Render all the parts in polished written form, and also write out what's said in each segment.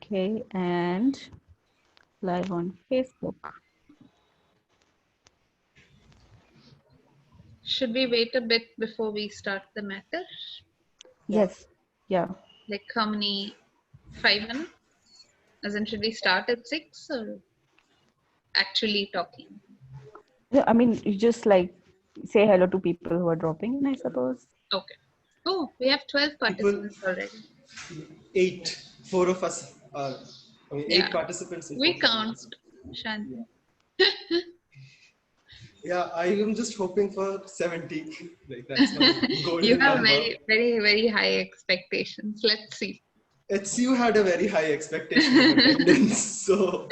Okay, and live on Facebook. Should we wait a bit before we start the matter? Yes, yeah. Like how many? 5 minutes? As in, should we start at 6 or actually talking? Yeah, I mean, you just like say hello to people who are dropping in, I suppose. Okay. Oh, we have 12 People, participants already. 8, 4 of us are, Yeah. 8 participants and 4 We count, panelists. Shanti. Yeah, I am just hoping for 70. Like that's my You golden have number. very high expectations. Let's see. HCU had a very high expectation of attendance, so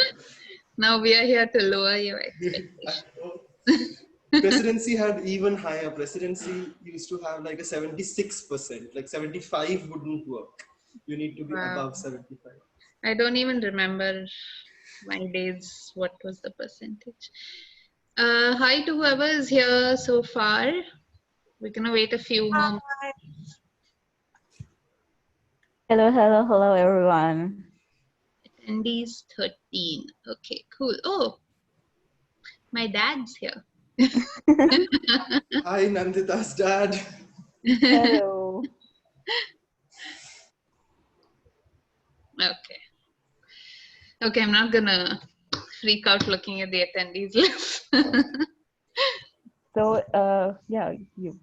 Now we are here to lower your expectations. presidency had even higher. Presidency used to have like a 76%, like 75 wouldn't work. You need to be Wow. above 75. I don't even remember my days. What was the percentage? Hi to whoever is here so far. We're gonna wait a few more. Hello, everyone. Attendees 13. Okay, cool. Oh, my dad's here. Hi, Nandita's dad. Hello. Okay. Okay, I'm not gonna freak out looking at the attendees list. So, yeah, you.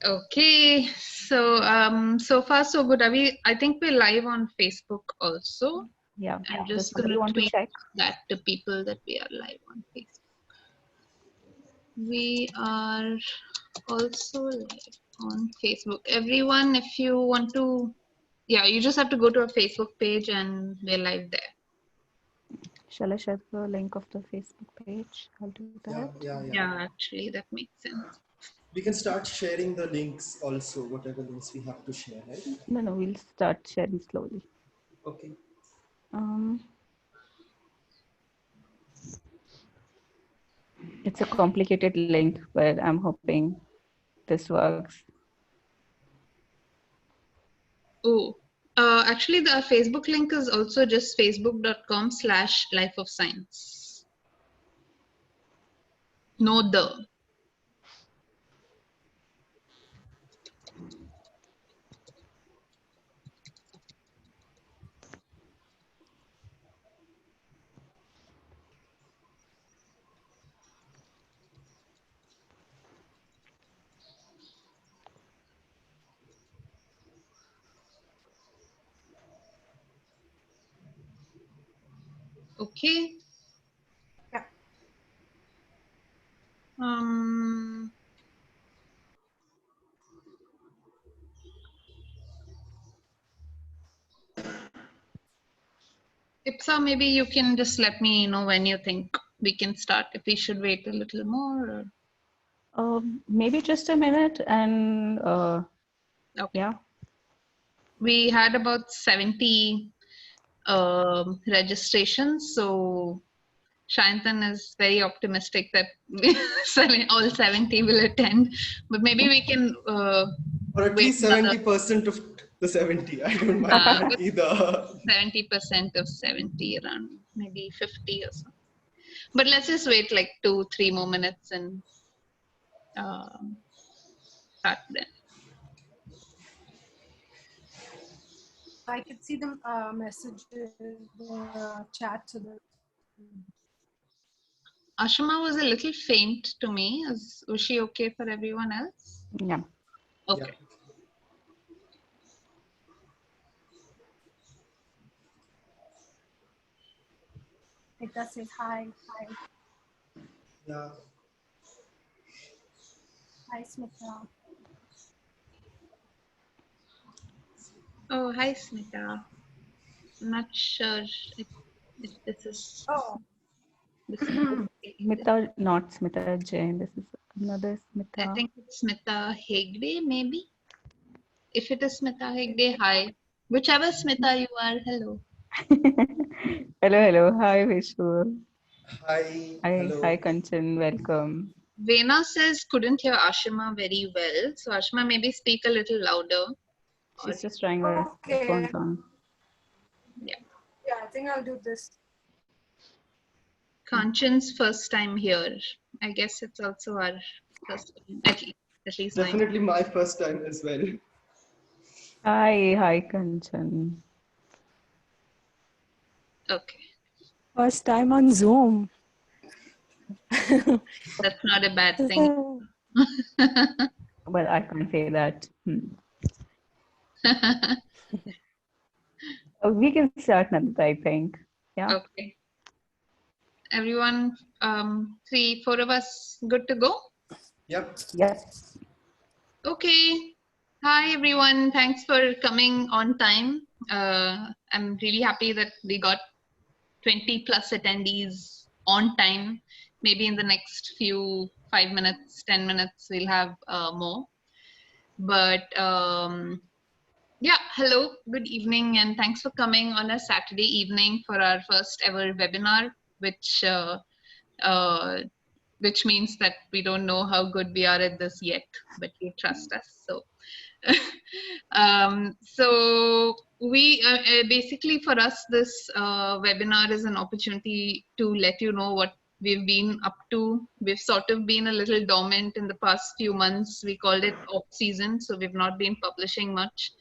Okay, so far so good. I think we're live on Facebook also. Yeah. I'm Does just somebody gonna want to tweet check? that to people that we are live on Facebook. We are also live on Facebook. Everyone, if you want to, yeah, you just have to go to our Facebook page and we're live there. Shall I share the link of the Facebook page? I'll do that. Yeah, actually, that makes sense. We can start sharing the links also, whatever links we have to share, right? No, we'll start sharing slowly. Okay. It's a complicated link, but I'm hoping this works. Oh, actually, the Facebook link is also just facebook.com/lifeofscience. No the. Okay. Yeah. Ipsa, maybe you can just let me know when you think we can start, if we should wait a little more. Or... Maybe just a minute and okay. Yeah. We had about 70 registrations, so Sayantan is very optimistic that all 70 will attend, but maybe we can Or at least 70% of the 70. I don't mind that either. 70% of 70, around maybe 50 or something. But let's just wait like 2-3 more minutes and start then. I could see them messages, the chat to the. Aashima was a little faint to me. Was she okay for everyone else? Yeah. Okay. Yeah. It does say hi. Yeah. Hi, Smita. Oh, hi, Smita. I'm not sure if this is. Oh. This is Smita, not Smita Jain. This is another Smita. I think it's Smita Hegde, maybe. If it is Smita Hegde, hi. Whichever Smita you are, hello. Hello. Hi, Vishu. Hi. Hi, Kanchan. Welcome. Vena says couldn't hear Aashima very well. So Aashima, maybe speak a little louder. Or, She's just trying her Okay. headphones on. yeah. Yeah, I think I'll do this. Kanchan's first time here. I guess it's also our first time, at least mine. Definitely my first time as well. Hi, Kanchan. Okay, First time on Zoom. that's not a bad thing. Well, I can't say that. We can start, Nandita, I think. Yeah. Okay. Everyone, 3, 4 of us good to go? Yep. Yep. Okay. Hi, everyone. Thanks for coming on time. I'm really happy that we got 20 plus attendees on time. Maybe in the next few 5 minutes, 10 minutes, we'll have more. But yeah, hello, good evening, and thanks for coming on a Saturday evening for our first ever webinar, which means that we don't know how good we are at this yet, but you trust us. So, so we basically, for us, this webinar is an opportunity to let you know what we've been up to. We've sort of been a little dormant in the past few months. We called it off season, so we've not been publishing much.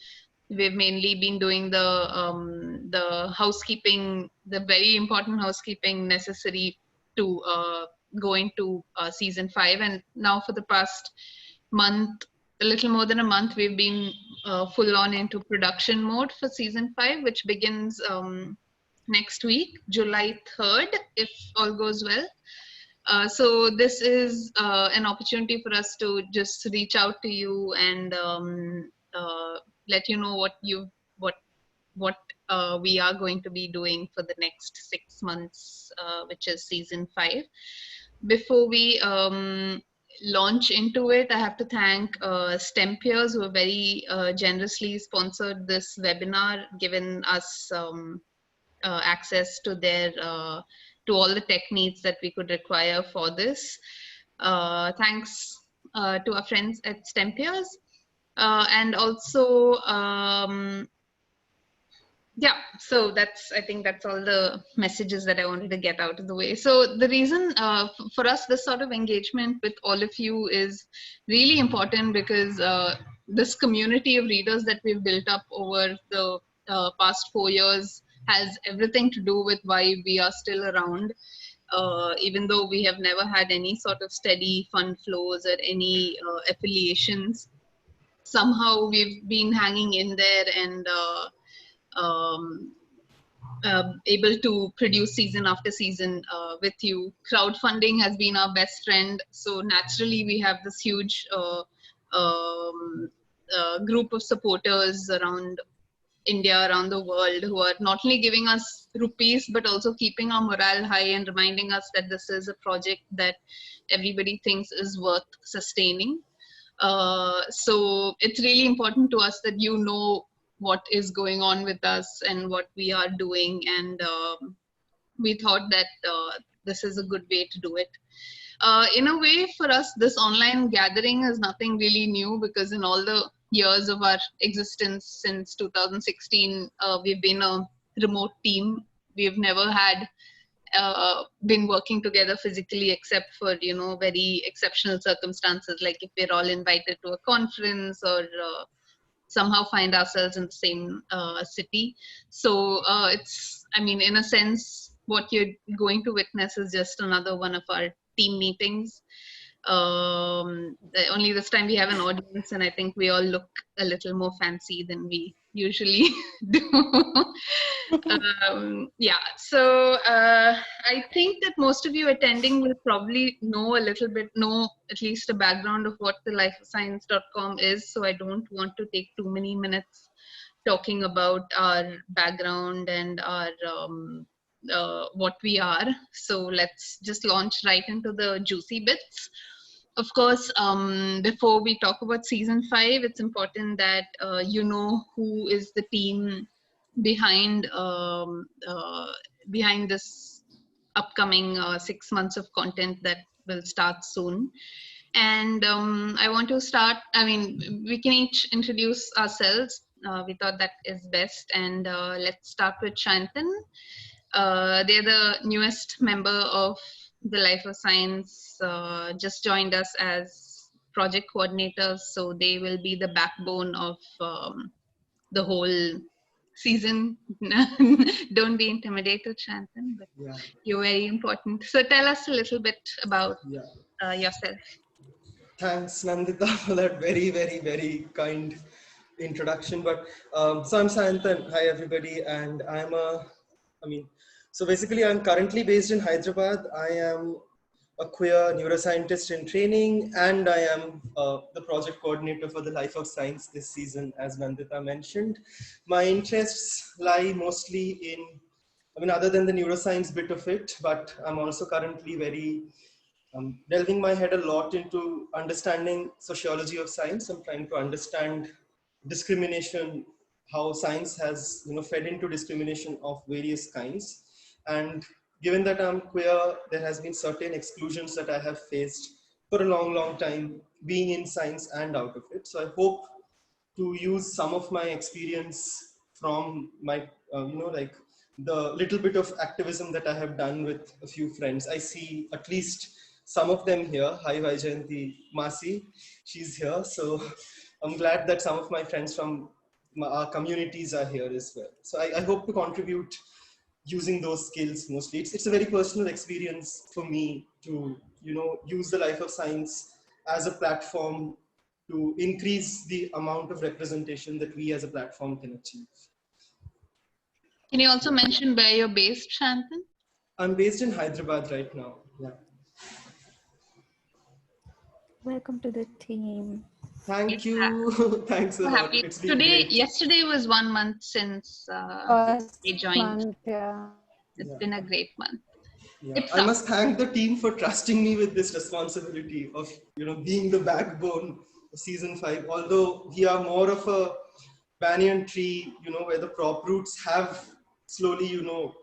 We've mainly been doing the housekeeping, the very important housekeeping necessary to go into season 5. And now for the past month, a little more than a month, we've been full on into production mode for season 5, which begins next week, July 3rd, if all goes well. So this is an opportunity for us to just reach out to you and let you know what we are going to be doing for the next 6 months, which is season 5. Before we launch into it, I have to thank STEM peers who have very generously sponsored this webinar, given us access to their to all the techniques that we could require for this. Thanks to our friends at STEM peers, and also yeah, so I think that's all the messages that I wanted to get out of the way. So the reason for us, this sort of engagement with all of you is really important, because this community of readers that we've built up over the past 4 years has everything to do with why we are still around. Even though we have never had any sort of steady fund flows or any affiliations, somehow we've been hanging in there and able to produce season after season with you. Crowdfunding has been our best friend, so naturally we have this huge group of supporters around India, around the world, who are not only giving us rupees but also keeping our morale high and reminding us that this is a project that everybody thinks is worth sustaining. So it's really important to us that you know what is going on with us and what we are doing, and we thought that this is a good way to do it. In a way, for us, this online gathering is nothing really new, because in all the years of our existence since 2016, we've been a remote team. We've never had been working together physically, except for, you know, very exceptional circumstances, like if we're all invited to a conference or somehow find ourselves in the same city. So it's, I mean, in a sense, what you're going to witness is just another one of our team meetings. Only this time we have an audience, and I think we all look a little more fancy than we usually do. Yeah, so I think that most of you attending will probably know at least a background of what the lifeofscience.com is, so I don't want to take too many minutes talking about our background and our what we are. So let's just launch right into the juicy bits. Of course, before we talk about season 5, it's important that you know who is the team behind behind this upcoming 6 months of content that will start soon. And I want to start, I mean, we can each introduce ourselves. we thought that is best. And let's start with Sayantan. They're the newest member of the Life of Science, just joined us as project coordinators, so they will be the backbone of the whole season. Don't be intimidated, Sayantan, but Yeah, you're very important. So tell us a little bit about yeah. yourself. Thanks, Nandita, for that very, very, very kind introduction. But so I'm Sayantan. Hi, everybody. And so basically, I'm currently based in Hyderabad. I am a queer neuroscientist in training, and I am the project coordinator for the Life of Science this season, as Nandita mentioned. My interests lie mostly in, other than the neuroscience bit of it, but I'm also currently very delving my head a lot into understanding sociology of science. I'm trying to understand discrimination, how science has fed into discrimination of various kinds. And given that I'm queer, there has been certain exclusions that I have faced for a long, long time, being in science and out of it. So I hope to use some of my experience from my, like the little bit of activism that I have done with a few friends. I see at least some of them here. Hi, Vaijayanti Masi, she's here. So I'm glad that some of my friends from our communities are here as well. So I hope to contribute using those skills mostly. It's a very personal experience for me to, use the Life of Science as a platform to increase the amount of representation that we as a platform can achieve. Can you also mention where you're based, Sayantan? I'm based in Hyderabad right now. Yeah. Welcome to the team. Thank you. Thanks a So lot. happy. It's been great. Yesterday was 1 month since First they joined. month, yeah. It's Yeah. been a great month. Yeah. Ipsa. I must thank the team for trusting me with this responsibility of being the backbone of season 5. Although we are more of a banyan tree, where the prop roots have slowly,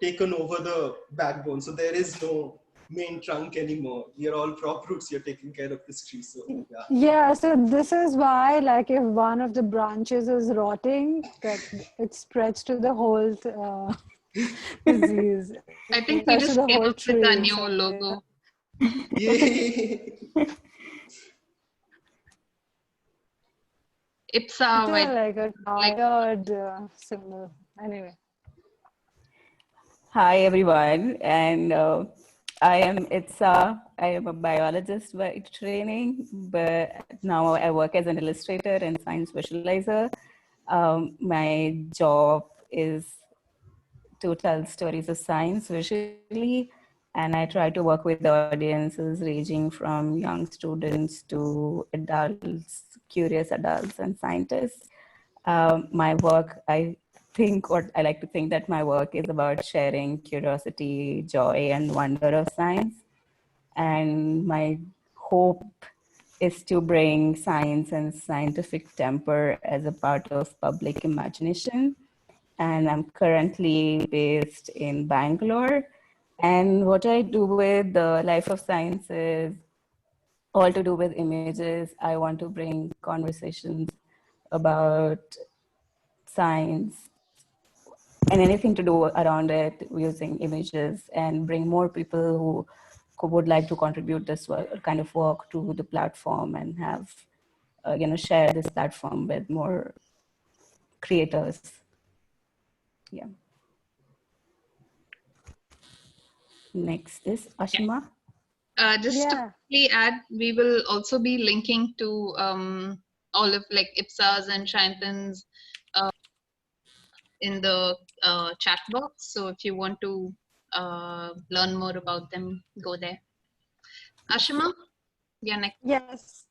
taken over the backbone. So there is no main trunk anymore. We are all prop roots. You're taking care of this tree. So yeah. Yeah, so this is why, like, if one of the branches is rotting, that it spreads to the whole disease. I think we Spreads to just the came whole up with a tree. new So, logo. Yay! Ipsa with like a tired symbol. Anyway. Hi, everyone. And I am Itsa. I am a biologist by training, but now I work as an illustrator and science visualizer. My job is to tell stories of science visually, and I try to work with audiences ranging from young students to adults, curious adults and scientists. My work, I like to think that my work is about sharing curiosity, joy, and wonder of science. And my hope is to bring science and scientific temper as a part of public imagination. And I'm currently based in Bangalore. And what I do with the Life of Science is all to do with images. I want to bring conversations about science and anything to do around it using images and bring more people who would like to contribute this kind of work to the platform and have, share this platform with more creators. Yeah. Next is Aashima. just to Yeah. quickly add, we will also be linking to all of like Ipsa's and Sayantan's in the chat box. So if you want to learn more about them, go there. Aashima, yeah, next. Yes.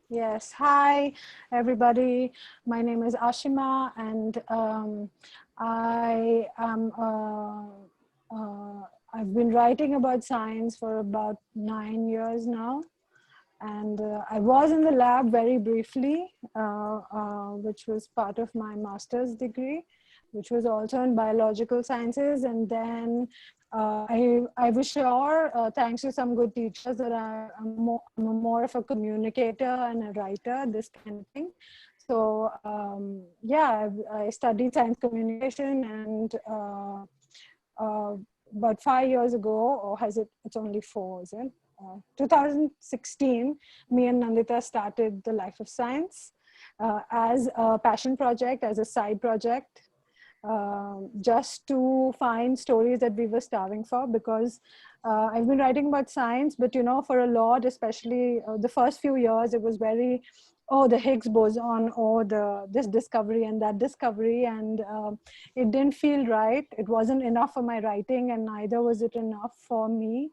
Yes. Hi, everybody. My name is Aashima, and I am. I've been writing about science for about 9 years now, and I was in the lab very briefly, which was part of my master's degree, which was also in biological sciences, and then I was sure, thanks to some good teachers, that I'm more of a communicator and a writer, this kind of thing. So yeah, I studied science communication, and about 5 years ago, or has it? It's only 4, is it? 2016, me and Nandita started the Life of Science as a passion project, as a side project, just to find stories that we were starving for, because I've been writing about science, but for a lot, especially the first few years, it was very, oh, the Higgs boson, or this discovery and that discovery, and it didn't feel right. It wasn't enough for my writing, and neither was it enough for me,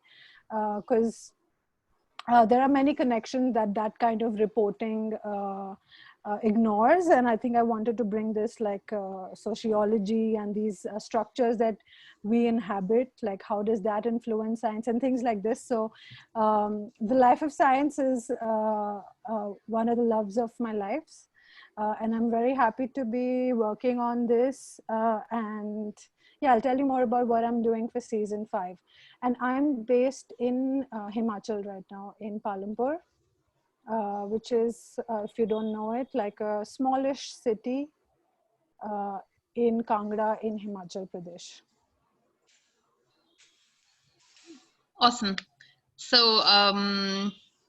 because there are many connections that kind of reporting ignores, and I think I wanted to bring this, like sociology and these structures that we inhabit, like how does that influence science and things like this. So the Life of Science is one of the loves of my lives, and I'm very happy to be working on this, and yeah, I'll tell you more about what I'm doing for season 5. And I'm based in Himachal right now, in Palampur, which is, if you don't know it, like a smallish city in Kangra in Himachal Pradesh. Awesome. So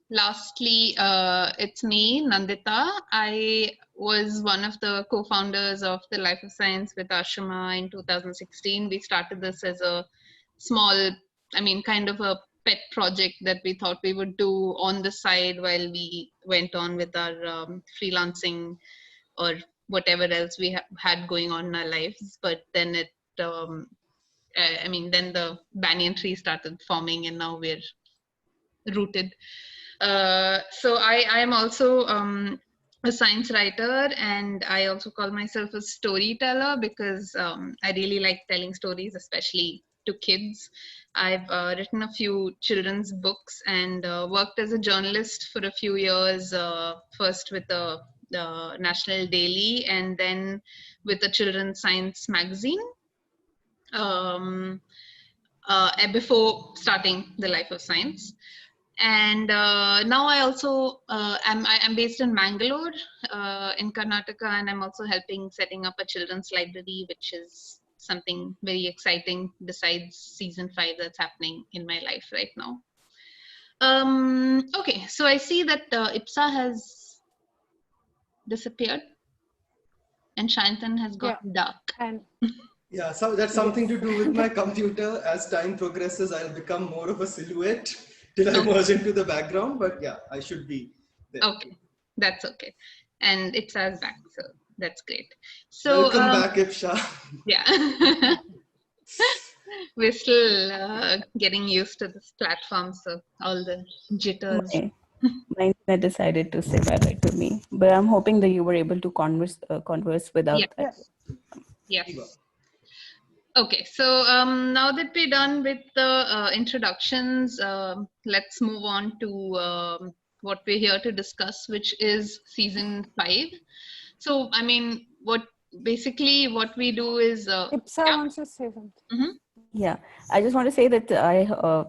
lastly, it's me, Nandita. I was one of the co-founders of the Life of Science with Aashima in 2016. We started this as a small, kind of a pet project that we thought we would do on the side while we went on with our freelancing or whatever else we had going on in our lives. But then then the banyan tree started forming, and now we're rooted. So I am also a science writer, and I also call myself a storyteller because I really like telling stories, especially to kids. I've written a few children's books and worked as a journalist for a few years, first with the National Daily and then with a children's science magazine. Before starting the Life of Science. And now I also I'm based in Mangalore in Karnataka, and I'm also helping setting up a children's library, which is something very exciting besides season 5 that's happening in my life right now. Okay, so I see that Ipsa has disappeared and Sayantan has got dark. And yeah, so that's something to do with my computer. As time progresses, I'll become more of a silhouette till I merge into the background. But yeah, I should be there. Okay, that's okay. And Ipsa's back, so that's great. So welcome back, Ipsa. Yeah. We're still getting used to this platform, so all the jitters. My internet decided to say bye-bye to me, but I'm hoping that you were able to converse without that. Yes. Okay, so now that we're done with the introductions, let's move on to what we're here to discuss, which is season 5. So, what we do is Ipsa wants to say something. Mm-hmm. Yeah, I just want to say that I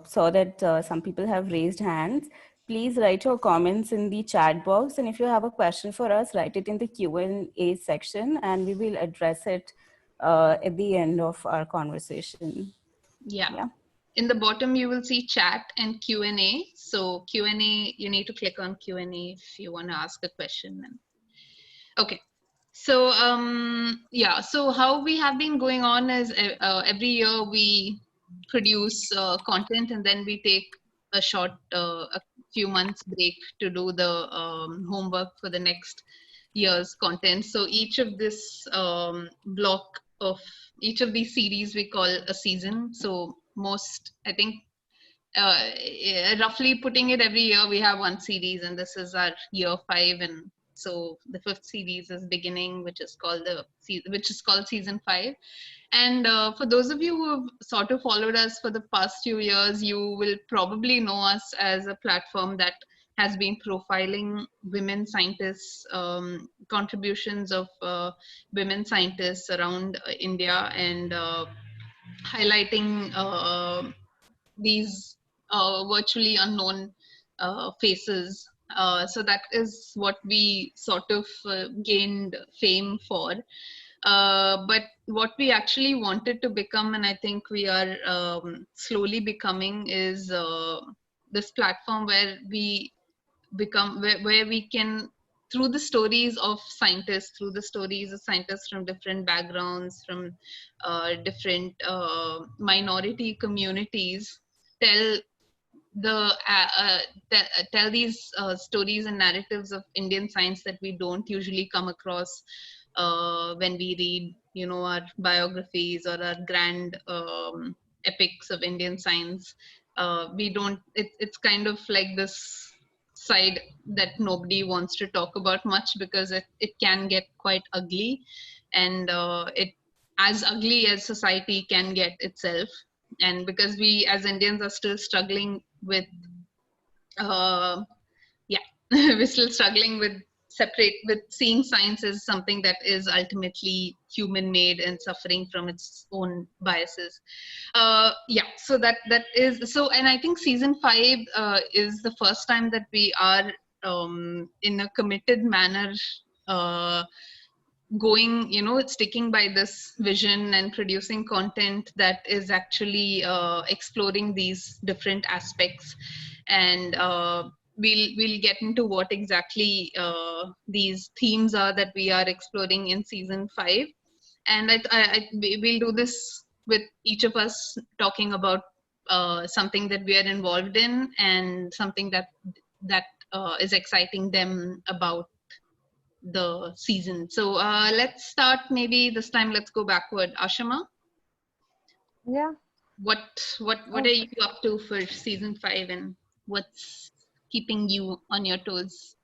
saw that some people have raised hands. Please write your comments in the chat box, and if you have a question for us, write it in the Q&A section, and we will address it at the end of our conversation. Yeah. In the bottom, you will see chat and Q&A. So Q&A, you need to click on Q&A if you want to ask a question. Okay. So so how we have been going on is every year we produce content, and then we take a short, a few months break to do the homework for the next year's content. So each of this block of each of these series we call a season. So I think roughly putting it, every year we have one series, and this is our year 5, and so the 5th series is beginning, which is called season 5. And for those of you who have sort of followed us for the past few years, you will probably know us as a platform that has been profiling women scientists, contributions of women scientists around India, and highlighting these virtually unknown faces So that is what we sort of gained fame for. But what we actually wanted to become, and I think we are slowly becoming, is this platform where we become, where we can, through the stories of scientists, through the stories of scientists from different backgrounds, from different minority communities, tell the tell these stories and narratives of Indian science that we don't usually come across when we read, you know, our biographies or our grand epics of Indian science. We don't. It's kind of like this side that nobody wants to talk about much, because it can get quite ugly, and it as ugly as society can get itself. And because we as Indians are still struggling with yeah we're still struggling with seeing science as something that is ultimately human made and suffering from its own biases. Yeah, so that is so. And I think season 5 is the first time that we are in a committed manner uh, going, you know, sticking by this vision and producing content that is actually exploring these different aspects. And we'll get into what exactly these themes are that we are exploring in season 5. And we'll do this with each of us talking about something that we are involved in, and something that is exciting them about the season. So let's start, maybe this time let's go backward. Aashima, Yeah. what are you up to for season 5, and what's keeping you on your toes?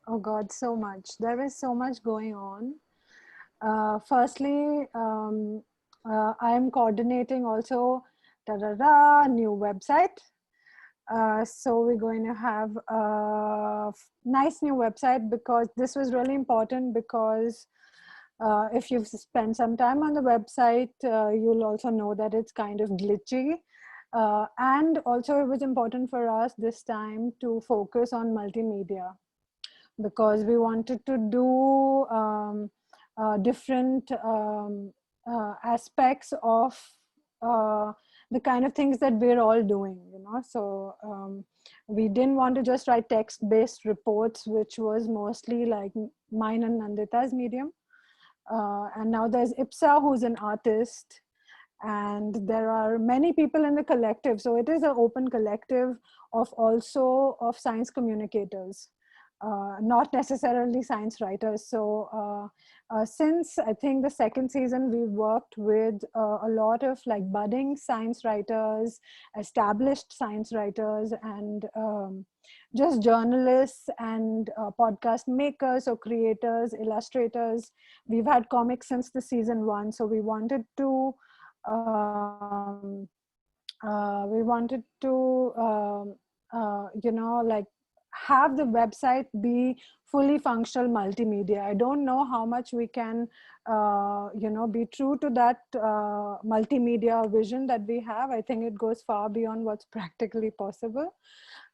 Oh God, so much. There is so much going on. Firstly, I am coordinating also new website. So we're going to have a nice new website, because this was really important, because if you've spent some time on the website, you'll also know that it's kind of glitchy. And also it was important for us this time to focus on multimedia, because we wanted to do different aspects of the kind of things that we're all doing, you know. So we didn't want to just write text-based reports, which was mostly like mine and Nandita's medium. And now there's Ipsa, who's an artist, and there are many people in the collective. So it is an open collective of also of science communicators, not necessarily science writers. So since I think the second season, we worked with a lot of like budding science writers, established science writers, and just journalists and podcast makers or creators, illustrators. We've had comics since the season 1, so we wanted to you know, like have the website be fully functional multimedia. I don't know how much we can you know, be true to that multimedia vision that we have. I think it goes far beyond what's practically possible.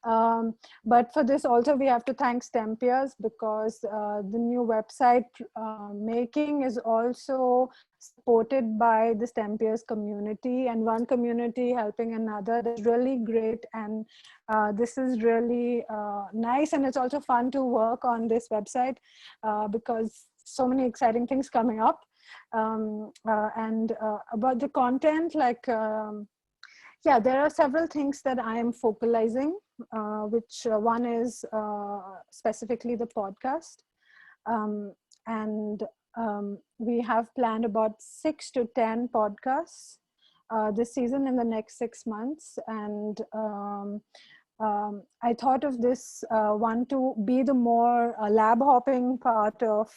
But for this also we have to thank Stempiers, because the new website making is also supported by the Stempiers community, and one community helping another. That's really great, and this is really nice, and it's also fun to work on this website because so many exciting things coming up. And about the content, like yeah, there are several things that I am focalizing, which one is specifically the podcast. And we have planned about 6 to 10 podcasts this season in the next 6 months. And I thought of this one to be the more lab hopping part of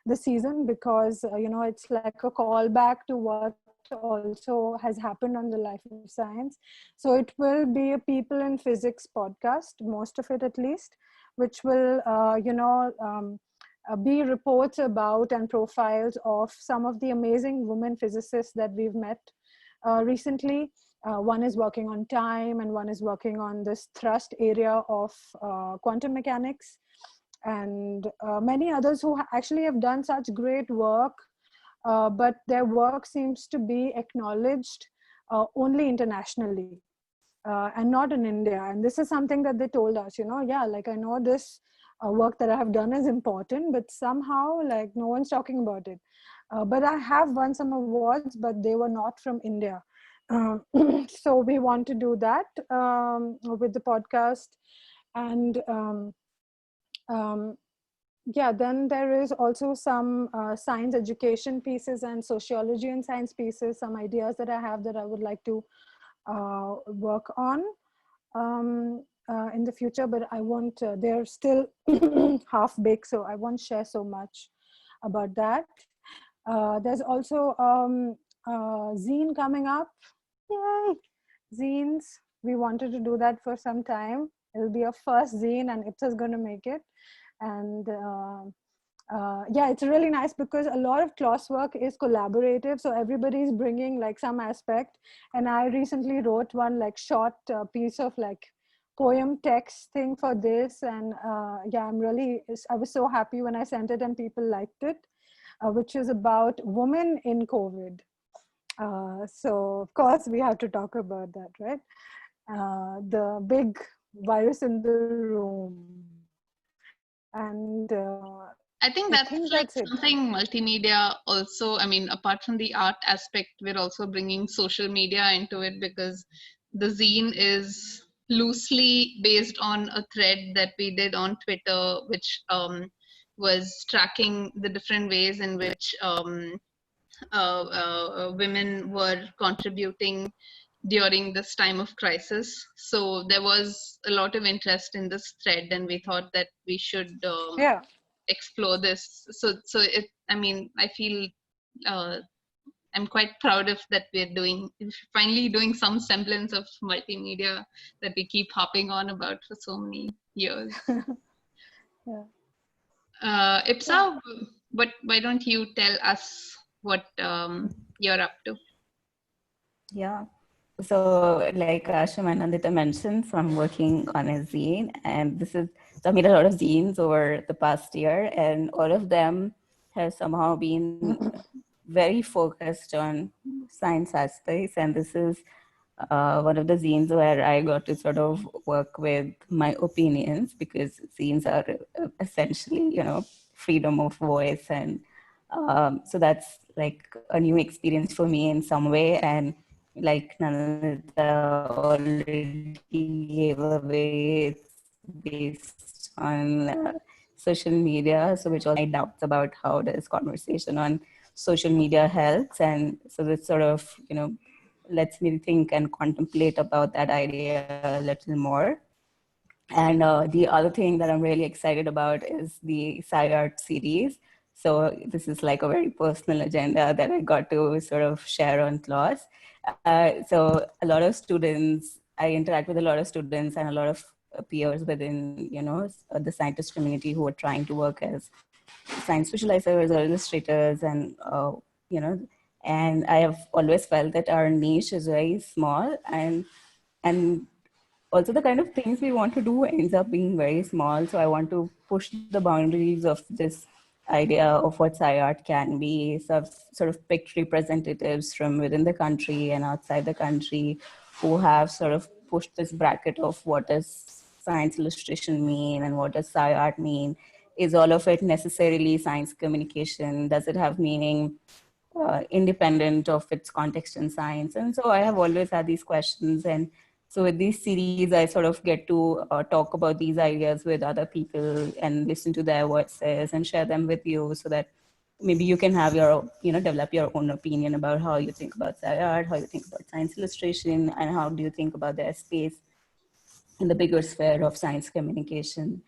the season, because you know, it's like a callback to what also has happened on the Life of Science. So it will be a people in physics podcast, most of it at least, which will you know, be reports about and profiles of some of the amazing women physicists that we've met recently. One is working on time, and one is working on this thrust area of quantum mechanics, and many others who actually have done such great work, but their work seems to be acknowledged only internationally and not in India. And this is something that they told us, yeah, like I know this work that I have done is important, but somehow like no one's talking about it. But I have won some awards, but they were not from India. So we want to do that with the podcast. And yeah, then there is also some science education pieces and sociology and science pieces, some ideas that I have that I would like to work on in the future, but I won't, they're still half baked, so I won't share so much about that. There's also zine coming up. Yay! Zines. We wanted to do that for some time. It'll be a first zine, and Ipsa's going to make it. And yeah, it's really nice because a lot of TLoS work is collaborative. So everybody's bringing like some aspect. And I recently wrote one like short piece of like poem text thing for this. And yeah, I was so happy when I sent it and people liked it, which is about women in COVID. So of course we have to talk about that, right? The big virus in the room. And I think that's like it. something multimedia also, I mean, apart from the art aspect, we're also bringing social media into it, because the zine is loosely based on a thread that we did on Twitter, which was tracking the different ways in which women were contributing during this time of crisis. So there was a lot of interest in this thread, and we thought that we should yeah, explore this. So it, I mean, I feel I'm quite proud of that we're finally doing some semblance of multimedia that we keep hopping on about for so many years. yeah. Ipsa, but why don't you tell us what you're up to? Yeah. So like Aashima and Nandita mentioned, so I'm working on a zine, and so I've made a lot of zines over the past year, and all of them have somehow been very focused on science aspects. And this is one of the zines where I got to sort of work with my opinions, because zines are essentially, freedom of voice. And so that's like a new experience for me in some way. And like Nandita already gave away, it's based on social media, so which also my doubts about how this conversation on social media helps. And so this sort of, lets me think and contemplate about that idea a little more. And the other thing that I'm really excited about is the SciArt series. So this is like a very personal agenda that I got to sort of share on TLoS. So a lot of students, I interact with a lot of students and a lot of peers within, the scientist community who are trying to work as science visualizers or illustrators. And, and I have always felt that our niche is very small, and also the kind of things we want to do ends up being very small. So I want to push the boundaries of this idea of what SciArt can be. So I've sort of picked representatives from within the country and outside the country who have sort of pushed this bracket of what does science illustration mean and what does SciArt mean. Is all of it necessarily science communication? Does it have meaning independent of its context in science? And so I have always had these questions. And so with these series, I sort of get to talk about these ideas with other people and listen to their voices and share them with you, so that maybe you can have your, develop your own opinion about how you think about art, how you think about science illustration, and how do you think about their space in the bigger sphere of science communication.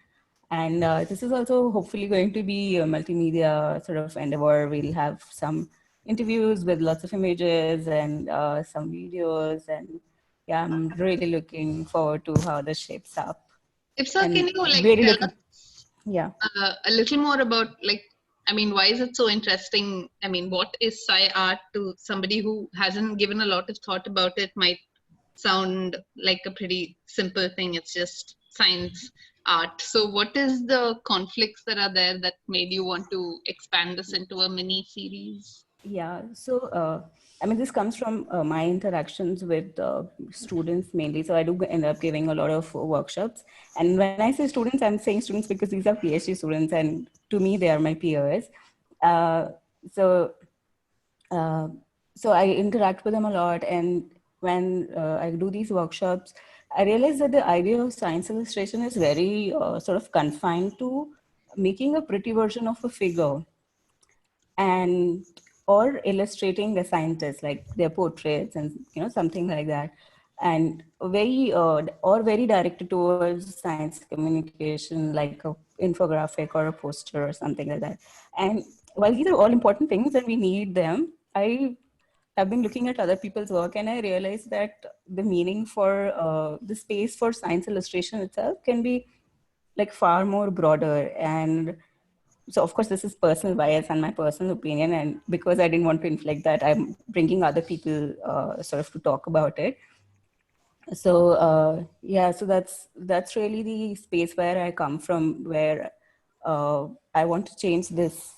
And this is also hopefully going to be a multimedia sort of endeavor. We'll have some interviews with lots of images and some videos. And yeah, I'm really looking forward to how this shapes up. Ipsa, And can you really tell us a little more about why is it so interesting? I mean, what is SciArt to somebody who hasn't given a lot of thought about it, might sound like a pretty simple thing. It's just science, art. So what is the conflicts that are there that made you want to expand this into a mini series? Yeah, so I mean, this comes from my interactions with students mainly. So I do end up giving a lot of workshops. And when I say students, I'm saying students because these are PhD students, and to me, they are my peers. Uh, so, uh, so I interact with them a lot. And when I do these workshops, I realize that the idea of science illustration is very sort of confined to making a pretty version of a figure, and or illustrating the scientists, like their portraits and something like that, and very or very directed towards science communication, like a infographic or a poster or something like that. And while these are all important things and we need them, I have been looking at other people's work, and I realized that the meaning for the space for science illustration itself can be like far more broader. And so of course this is personal bias and my personal opinion, and because I didn't want to inflict that, I'm bringing other people sort of to talk about it. So yeah, so that's really the space where I come from, where I want to change this,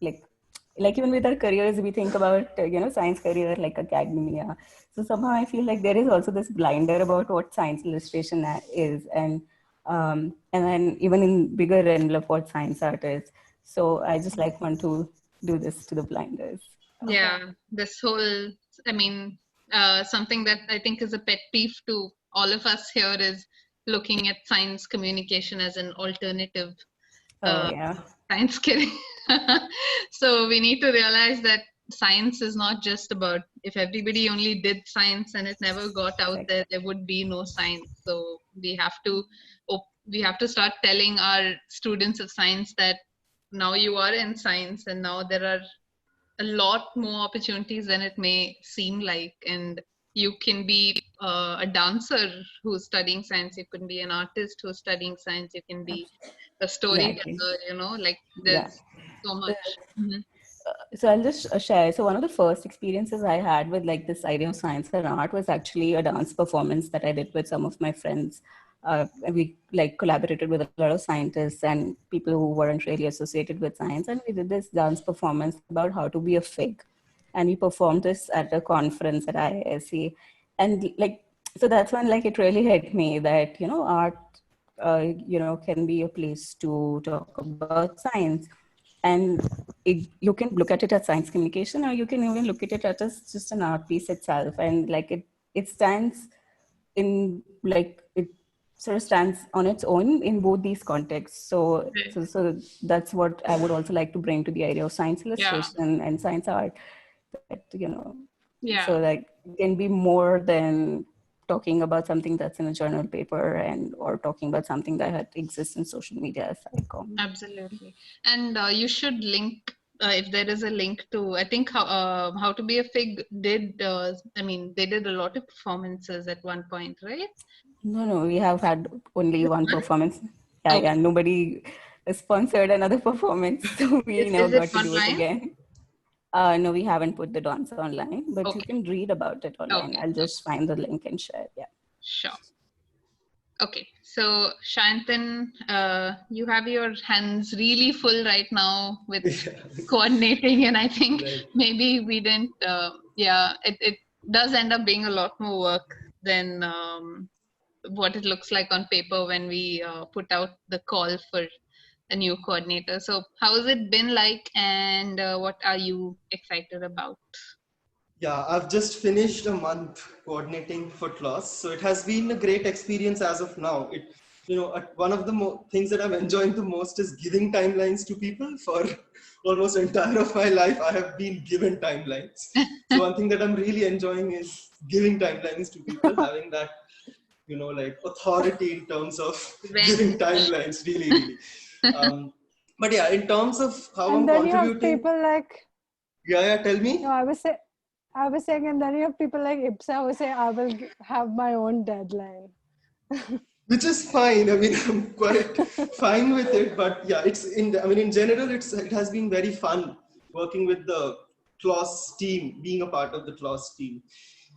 like even with our careers, we think about science career like academia. So somehow I feel like there is also this blinder about what science illustration is, and then even in bigger envelope what science art is. So I just like want to do this to the blinders. Yeah, this whole, I mean, something that I think is a pet peeve to all of us here is looking at science communication as an alternative Yeah. science skill. So we need to realize that science is not just about, if everybody only did science and it never got out there, there would be no science. So we have to start telling our students of science that now you are in science, and now there are a lot more opportunities than it may seem like. And you can be a dancer who's studying science, you can be an artist who's studying science, you can be a Exactly. storyteller, like Yeah. there's so much. So I'll just share. So one of the first experiences I had with like this idea of science and art was actually a dance performance that I did with some of my friends. We like collaborated with a lot of scientists and people who weren't really associated with science, and we did this dance performance about how to be a fig, and we performed this at a conference at IISc, and like so that's when like it really hit me that art can be a place to talk about science. And you can look at it as science communication, or you can even look at it as just an art piece itself. And like it stands in like it sort of stands on its own in both these contexts. So that's what I would also like to bring to the idea of science Yeah, illustration and science art. That yeah, so like it can be more than talking about something that's in a journal paper and or talking about something that exists in social media as icon. absolutely. And you should link, if there is a link to, I think how to be a fig did, I mean, they did a lot of performances at one point, right? No, we have had only one One? performance. Yeah, Okay. yeah, nobody sponsored another performance, so we never Is it got to do it online? again. No, we haven't put the dance online, but you Okay. can read about it online. Okay. I'll just find the link and share. Yeah. Sure. Okay, so Sayantan, you have your hands really full right now with Yeah. coordinating, and I think Right. maybe we didn't. Yeah, it does end up being a lot more work than what it looks like on paper when we put out the call for a new coordinator. So, how has it been like, and what are you excited about? Yeah, I've just finished a month coordinating for TLoS, so it has been a great experience as of now. One of the things that I'm enjoying the most is giving timelines to people. For almost entire of my life, I have been given timelines. So one thing that I'm really enjoying is giving timelines to people, having that like authority in terms of giving When timelines. Really, really. But yeah, in terms of how I'm And then you have contributing. people like, Yeah, tell me. no, I was saying, and then you have people like Ipsa who say, I will have my own deadline. Which is fine. I mean, I'm quite fine with it. But yeah, in general, it has been very fun working with the TLoS team, being a part of the TLoS team.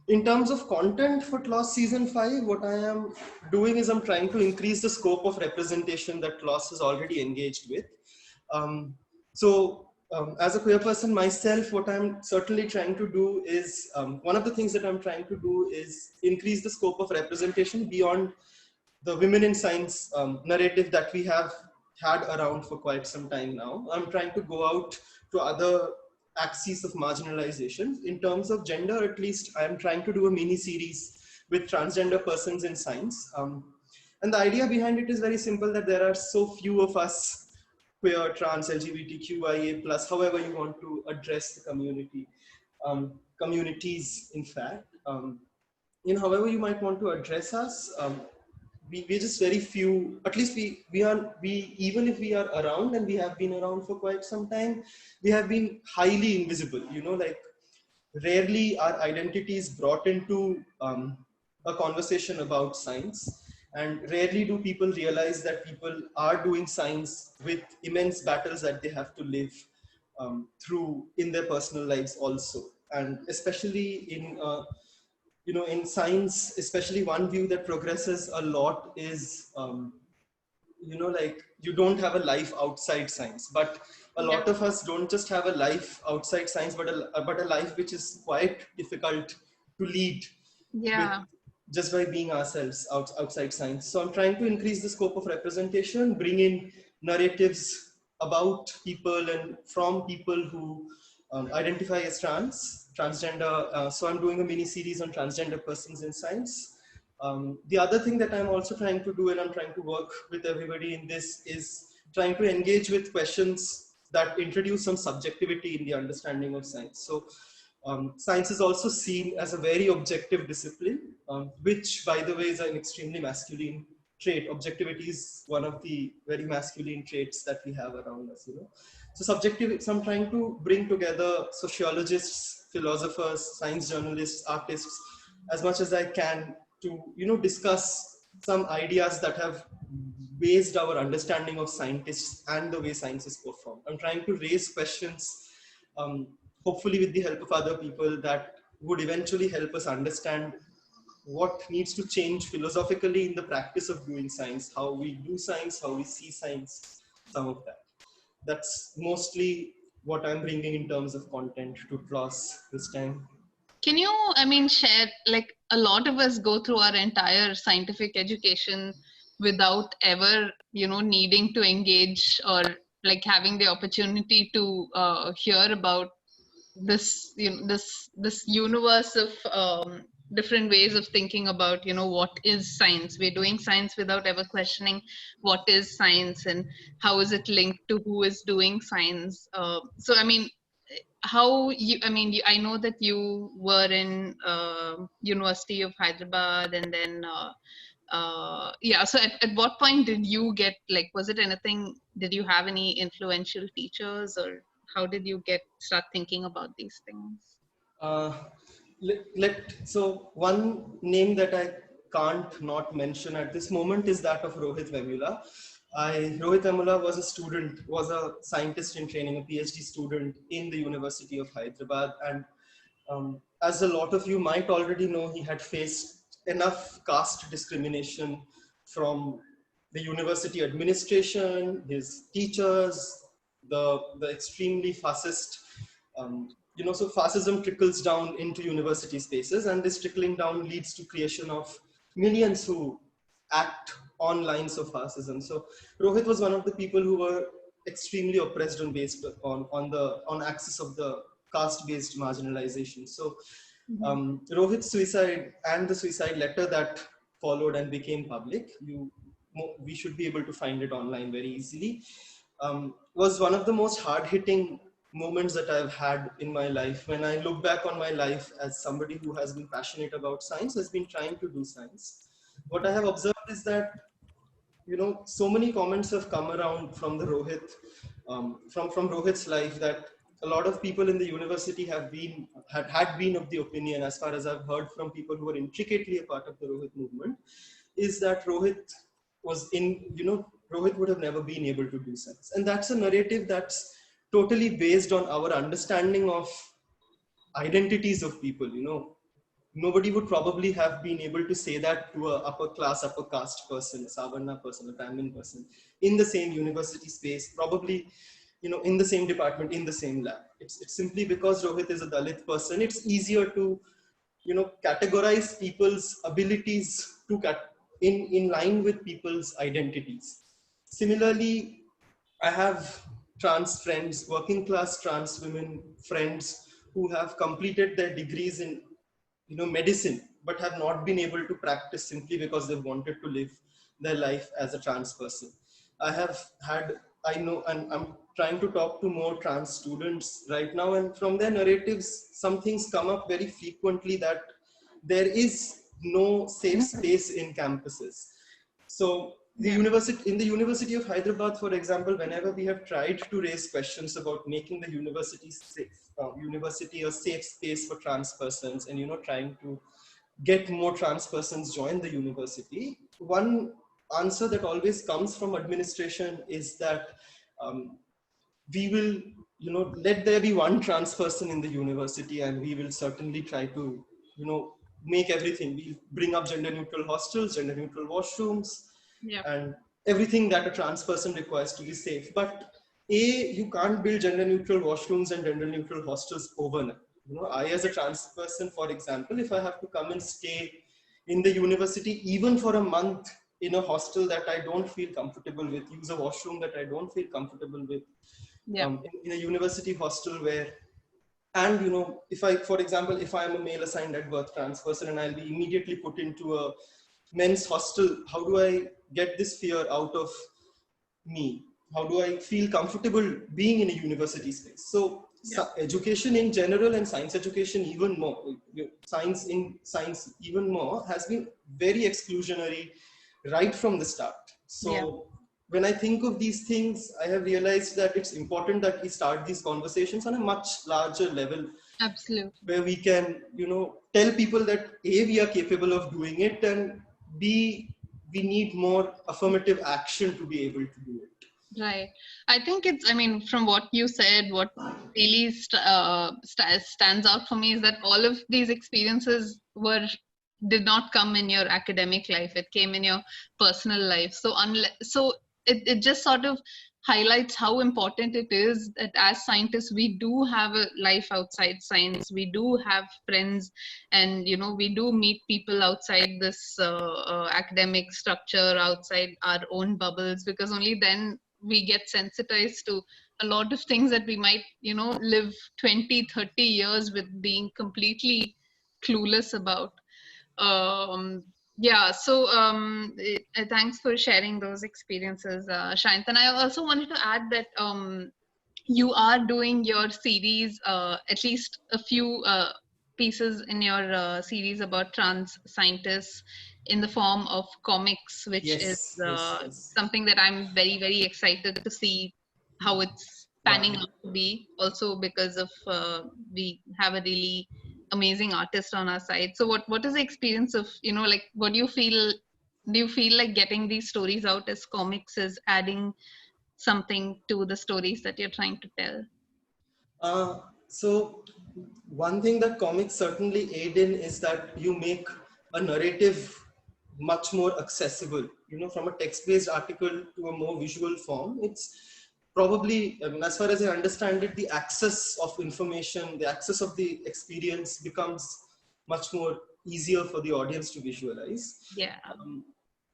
In terms of content for TLoS season 5, what I am doing is I'm trying to increase the scope of representation that TLoS is already engaged with. As a queer person myself, what I'm certainly trying to do is, one of the things that I'm trying to do is increase the scope of representation beyond the women in science narrative that we have had around for quite some time now. I'm trying to go out to other axes of marginalization. In terms of gender, at least, I'm trying to do a mini series with transgender persons in science. And the idea behind it is very simple, that there are so few of us, queer, trans, LGBTQIA+, however you want to address the community, communities, in fact. However you might want to address us, we're just very few. At least we even if we are around, and we have been around for quite some time, we have been highly invisible. Like rarely are identities brought into a conversation about science, and rarely do people realize that people are doing science with immense battles that they have to live through in their personal lives also. And especially in science, especially, one view that progresses a lot is, like, you don't have a life outside science. But a lot of us don't just have a life outside science, but a life which is quite difficult to lead with just by being ourselves outside science. So I'm trying to increase the scope of representation, bring in narratives about people and from people who identify as transgender. So I'm doing a mini series on transgender persons in science. The other thing that I'm also trying to do, and I'm trying to work with everybody in this, is trying to engage with questions that introduce some subjectivity in the understanding of science. So science is also seen as a very objective discipline, which, by the way, is an extremely masculine trait. Objectivity is one of the very masculine traits that we have around us. So subjective. So I'm trying to bring together sociologists, philosophers, science journalists, artists, as much as I can, to discuss some ideas that have based our understanding of scientists and the way science is performed. I'm trying to raise questions, hopefully with the help of other people, that would eventually help us understand what needs to change philosophically in the practice of doing science, how we do science, how we see science, some of that. That's mostly what I'm bringing in terms of content to TLoS this time. Can you, share, like, a lot of us go through our entire scientific education without ever, needing to engage or like having the opportunity to hear about this, this universe of different ways of thinking about, what is science. We're doing science without ever questioning what is science and how is it linked to who is doing science. So, how you, I know that you were in University of Hyderabad, and then so at what point did you get, like, was it anything, did you have any influential teachers, or how did you start thinking about these things? So one name that I can't not mention at this moment is that of Rohit Vemula. Rohit Vemula was a scientist in training, a PhD student in the University of Hyderabad. And as a lot of you might already know, he had faced enough caste discrimination from the university administration, his teachers, the extremely fascist, so fascism trickles down into university spaces, and this trickling down leads to creation of millions who act on lines of fascism. So Rohit was one of the people who were extremely oppressed and based on axis of the caste-based marginalization. So Rohit's suicide and the suicide letter that followed and became public, we should be able to find it online very easily, was one of the most hard-hitting moments that I've had in my life. When I look back on my life as somebody who has been passionate about science, has been trying to do science, what I have observed is that, so many comments have come around from the Rohit, from Rohit's life, that a lot of people in the university had been of the opinion, as far as I've heard from people who are intricately a part of the Rohit movement, is that Rohit would have never been able to do science. And that's a narrative that's totally based on our understanding of identities of people. nobody would probably have been able to say that to a upper class, upper caste person, a Savarna person, a Brahmin person in the same university space, probably, in the same department, in the same lab. It's simply because Rohit is a Dalit person. It's easier to, categorize people's abilities in line with people's identities. Similarly, I have trans friends, working class trans women friends who have completed their degrees in medicine, but have not been able to practice simply because they wanted to live their life as a trans person. I know, and I'm trying to talk to more trans students right now, and from their narratives, some things come up very frequently, that there is no safe space in campuses. So in the University of Hyderabad, for example, whenever we have tried to raise questions about making the university a safe space for trans persons, and trying to get more trans persons join the university, one answer that always comes from administration is that we will, let there be one trans person in the university, and we will certainly try to, make everything. We bring up gender neutral hostels, gender neutral washrooms, and everything that a trans person requires to be safe. But you can't build gender neutral washrooms and gender neutral hostels overnight. I, as a trans person, for example, if I have to come and stay in the university, even for a month, in a hostel that I don't feel comfortable with, use a washroom that I don't feel comfortable with, in a university hostel where, and if I, for example, if I am a male assigned at birth trans person and I'll be immediately put into a men's hostel, how do I get this fear out of me? How do I feel comfortable being in a university space? So education in general, and science education even more, science even more, has been very exclusionary right from the start. So when I think of these things, I have realized that it's important that we start these conversations on a much larger level. Absolutely. Where we can, tell people that A, we are capable of doing it, and B, we need more affirmative action to be able to do it. Right. I think from what you said, what really stands out for me is that all of these experiences did not come in your academic life. It came in your personal life. So it just sort of highlights how important it is that as scientists, we do have a life outside science. We do have friends, and, we do meet people outside this academic structure, outside our own bubbles, because only then we get sensitized to a lot of things that we might, live 20, 30 years with being completely clueless about. Thanks for sharing those experiences, Sayantan. I also wanted to add that you are doing your series, at least a few pieces in your series about trans scientists in the form of comics, which is something that I'm very, very excited to see how it's panning out to be, also because of we have a really amazing artist on our side. So what is the experience of, what do you feel like getting these stories out as comics is adding something to the stories that you're trying to tell? So one thing that comics certainly aid in is that you make a narrative much more accessible, from a text-based article to a more visual form. It's probably, as far as I understand it, the access of information, the access of the experience becomes much more easier for the audience to visualize.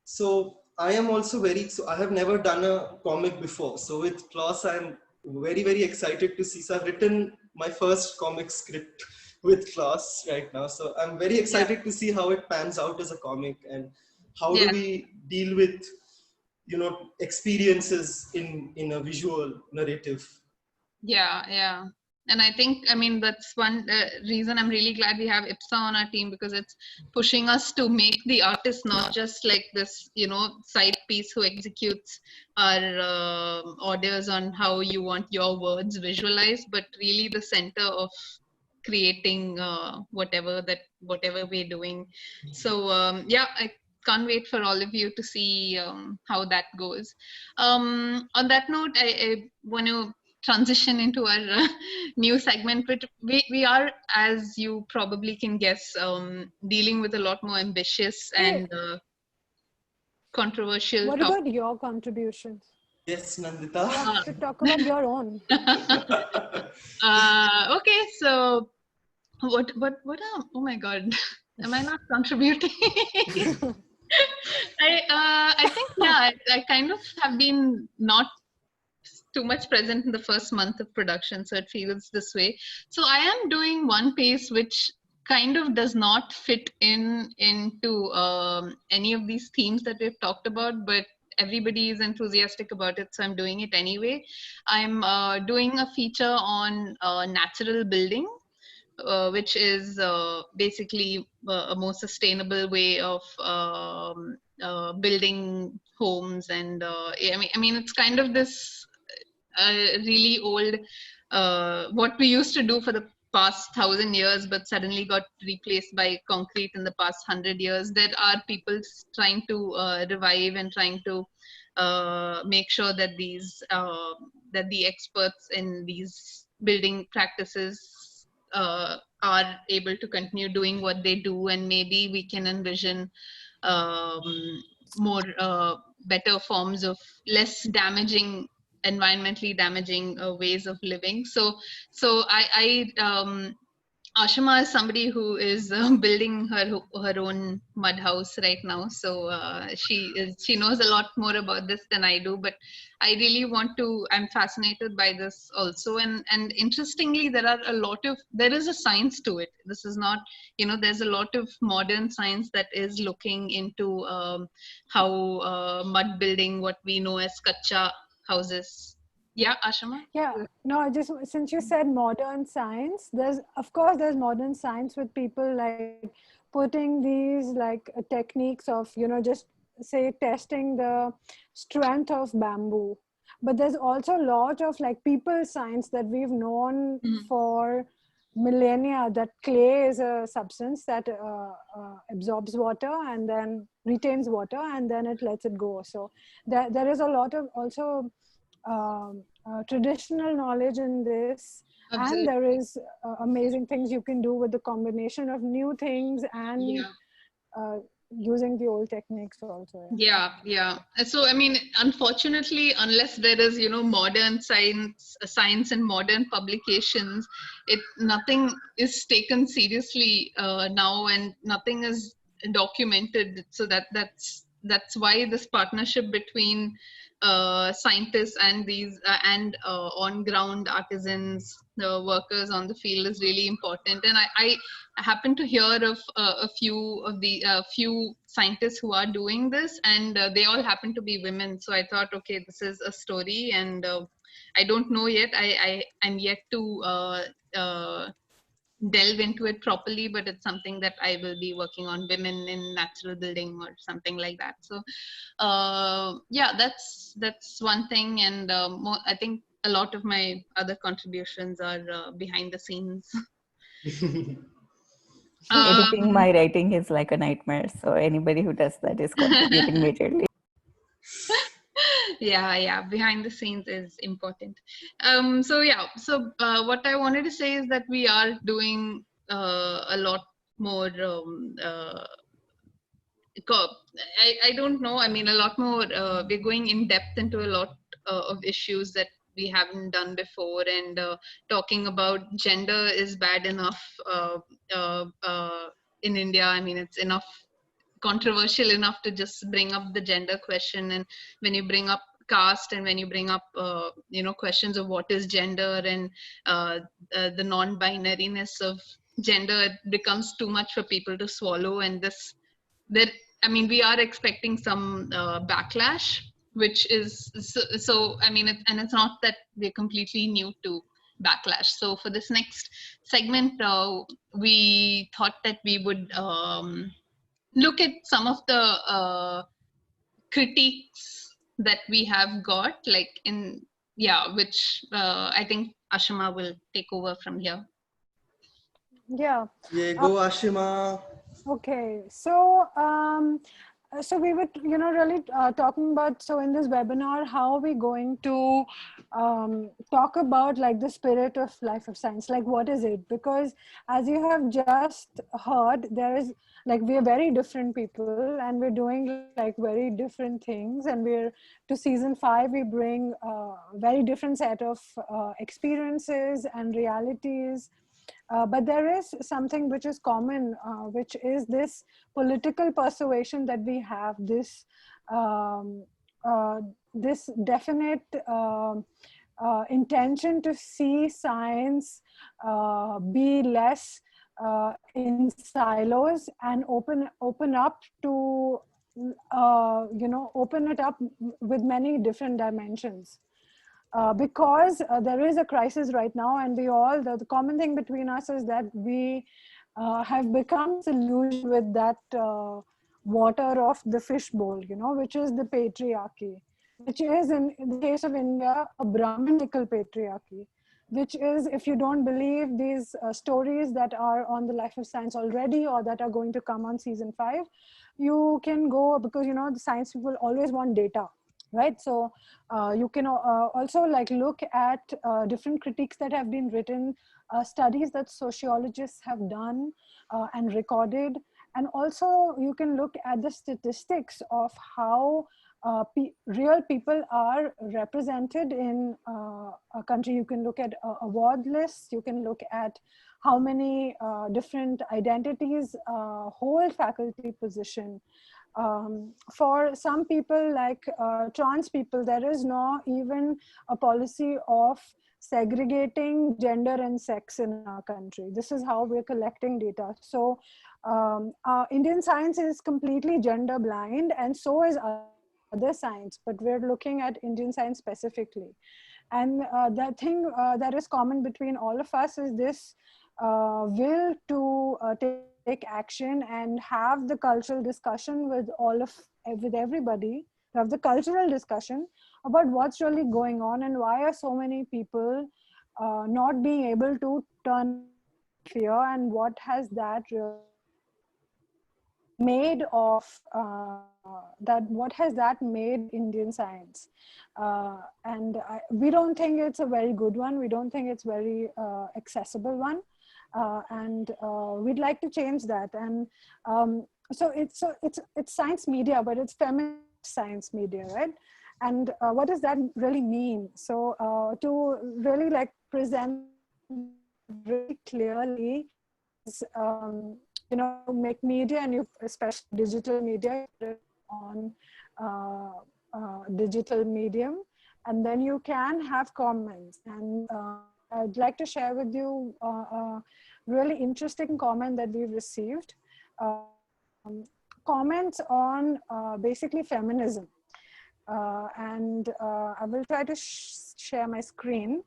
So I am also I have never done a comic before. So with TLoS, I'm very, very excited to see. So I've written my first comic script with TLoS right now. So I'm very excited to see how it pans out as a comic, and how do we deal with, experiences in a visual narrative. And I think, that's one reason I'm really glad we have Ipsa on our team, because it's pushing us to make the artist not just like this, side piece who executes our orders on how you want your words visualized, but really the center of creating whatever we're doing. So I can't wait for all of you to see how that goes. On that note, I want to transition into our new segment, but we are, as you probably can guess, dealing with a lot more ambitious Hey, and controversial what topics. about your contributions? Yes, Nandita. You have to talk about your own. Okay, so oh my God, am I not contributing? I think, yeah, I kind of have been not too much present in the first month of production, so it feels this way. So I am doing one piece which kind of does not fit into any of these themes that we've talked about, but everybody is enthusiastic about it, so I'm doing it anyway. I'm doing a feature on natural building, which is basically a more sustainable way of building homes. And I mean, it's kind of this really old, what we used to do for the past 1,000 years, but suddenly got replaced by concrete in the past 100 years. There are people trying to revive and trying to make sure that that the experts in these building practices are able to continue doing what they do, and maybe we can envision more better forms of less damaging, environmentally damaging ways of living. So Aashima is somebody who is building her own mud house right now. So she knows a lot more about this than I do. But I really want to. I'm fascinated by this also, and interestingly, there is a science to it. This is not, there's a lot of modern science that is looking into how mud building, what we know as kacha houses. Yeah, Aashima? Yeah, no, I just, since you said modern science, of course there's modern science with people like putting these like techniques of, just say testing the strength of bamboo. But there's also a lot of like people science that we've known for millennia, that clay is a substance that absorbs water and then retains water and then it lets it go. So there is a lot of also traditional knowledge in this. Absolutely. And there is amazing things you can do with the combination of new things and using the old techniques also. Yeah. So I mean, unfortunately, unless there is, modern science and modern publications, nothing is taken seriously now, and nothing is documented. So that's why this partnership between scientists and these and on ground artisans, the workers on the field, is really important. And I happen to hear of a few scientists who are doing this, and they all happen to be women. So I thought, okay, this is a story, and I don't know yet. I'm yet to delve into it properly, but it's something that I will be working on, women in natural building or something like that. So yeah, that's one thing. And I think a lot of my other contributions are behind the scenes. Editing my writing is like a nightmare. So anybody who does that is contributing majorly. Yeah, behind the scenes is important. So what I wanted to say is that we are doing a lot more I don't know, I mean, a lot more we're going in depth into a lot of issues that we haven't done before. And talking about gender is bad enough in India. I mean, it's enough controversial enough to just bring up the gender question. And when you bring up caste, and when you bring up questions of what is gender, and the non-binariness of gender, it becomes too much for people to swallow. And we are expecting some backlash, which is so I mean, and it's not that we're completely new to backlash. So for this next segment, we thought that we would look at some of the critiques that we have got, which I think Aashima will take over from here. Yeah. Yeah, go Aashima. Okay, so So we were, really talking about, so in this webinar, how are we going to talk about like the spirit of life of science, like what is it? Because as you have just heard, there is like, we are very different people and we're doing like very different things, and we're to season 5, we bring very different set of experiences and realities. But there is something which is common, which is this political persuasion that we have, um, uh, this definite intention to see science be less in silos and open up to open it up with many different dimensions. Because there is a crisis right now, and we all, the common thing between us is that we have become disillusioned with that water of the fishbowl, which is the patriarchy, which is in the case of India, a Brahminical patriarchy, which is, if you don't believe these stories that are on the Life of Science already, or that are going to come on season 5, you can go, because, the science people always want data. Right, so you can also like look at different critiques that have been written, studies that sociologists have done and recorded, and also you can look at the statistics of how real people are represented in a country. You can look at award lists, you can look at how many different identities hold faculty position. For some people, like trans people, there is no even a policy of segregating gender and sex in our country. This is how we're collecting data. So Indian science is completely gender blind, and so is other science, but we're looking at Indian science specifically. And the thing that is common between all of us is this will to take action and have the cultural discussion with with everybody, have the cultural discussion about what's really going on, and why are so many people not being able to turn fear, and what has that really made of what has that made Indian science. And we don't think it's a very good one. We don't think it's very accessible one. And we'd like to change that. And so it's science media, but it's feminist science media, right? And what does that really mean? So to really like present really clearly is, make media, and you, especially digital media, put it on digital medium, and then you can have comments. And I'd like to share with you a really interesting comment that we've received. Comments on basically feminism. And I will try to share my screen.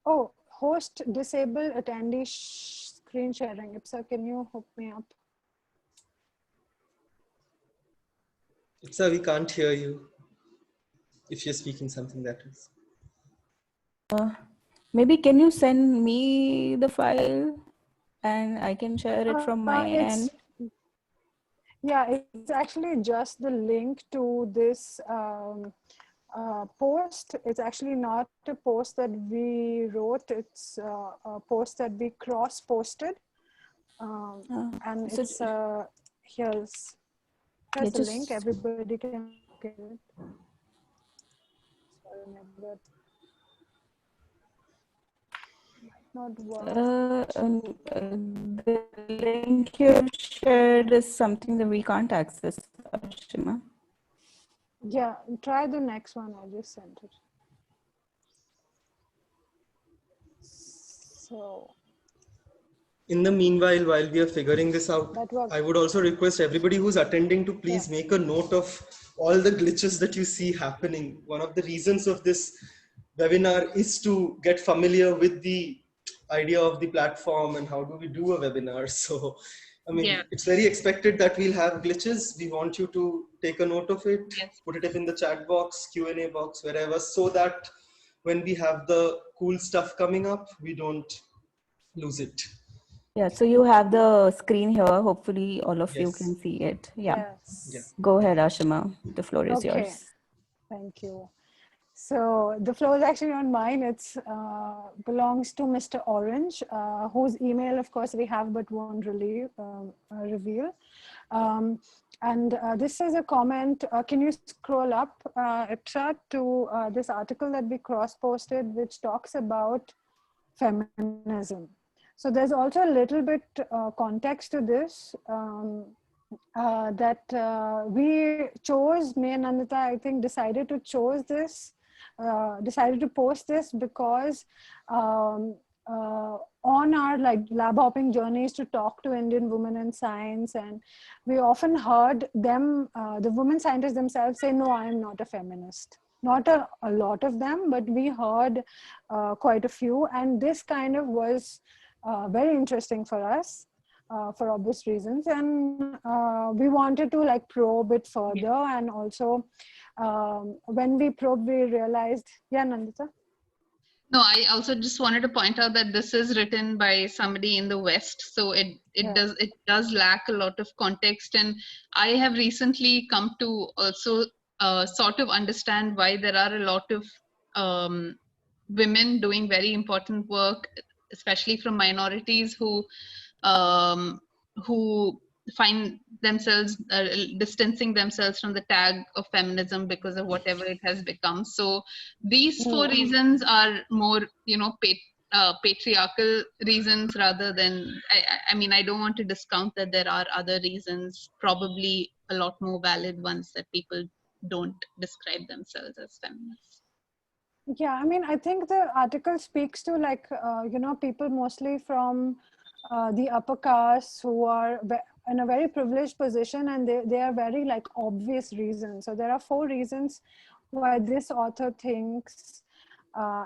Oh, host disable attendee screen sharing. Ipsa, can you hook me up? Ipsa, we can't hear you if you're speaking something that is. Maybe can you send me the file and I can share it from my end? Yeah, it's actually just the link to this post. It's actually not a post that we wrote. It's a post that we cross-posted. And so it's, here's the link. Everybody can get it. Sorry, but not work. The link you shared is something that we can't access, Aashima. Yeah, try the next one. I just sent it. So, in the meanwhile, while we are figuring this out, I would also request everybody who's attending to please make a note of all the glitches that you see happening. One of the reasons of this webinar is to get familiar with the idea of the platform and how do we do a webinar. So, I mean, it's very expected that we'll have glitches. We want you to take a note of it, put it up in the chat box, Q&A box, wherever, so that when we have the cool stuff coming up, we don't lose it. Yeah, so you have the screen here. Hopefully, all of you can Yes. see it. Yeah. Yeah. Yes. Go ahead, Aashima. The floor is Okay. yours. Thank you. So the floor is actually not mine. It's belongs to Mr. Orange, whose email, of course, we have but won't really reveal. And this is a comment. Can you scroll up, Ipsa, to this article that we cross-posted, which talks about feminism. So there's also a little bit context to this. That we chose, me and Nandita, I think, decided to post this because on our like lab hopping journeys to talk to Indian women in science, and we often heard them, the women scientists themselves say, no, I am not a feminist. Not a lot of them, but we heard quite a few, and this kind of was very interesting for us. For obvious reasons, and we wanted to like probe it further, and also when we probed, we realized, yeah, Nandita. No, I also just wanted to point out that this is written by somebody in the West, so it does lack a lot of context. And I have recently come to also sort of understand why there are a lot of women doing very important work, especially from minorities um, who find themselves distancing themselves from the tag of feminism because of whatever it has become. So these four reasons are more, patriarchal reasons rather than. I mean, I don't want to discount that there are other reasons, probably a lot more valid ones, that people don't describe themselves as feminists. Yeah, I mean, I think the article speaks to like, people mostly from the upper castes who are in a very privileged position, and they are very like obvious reasons. So there are 4 reasons why this author thinks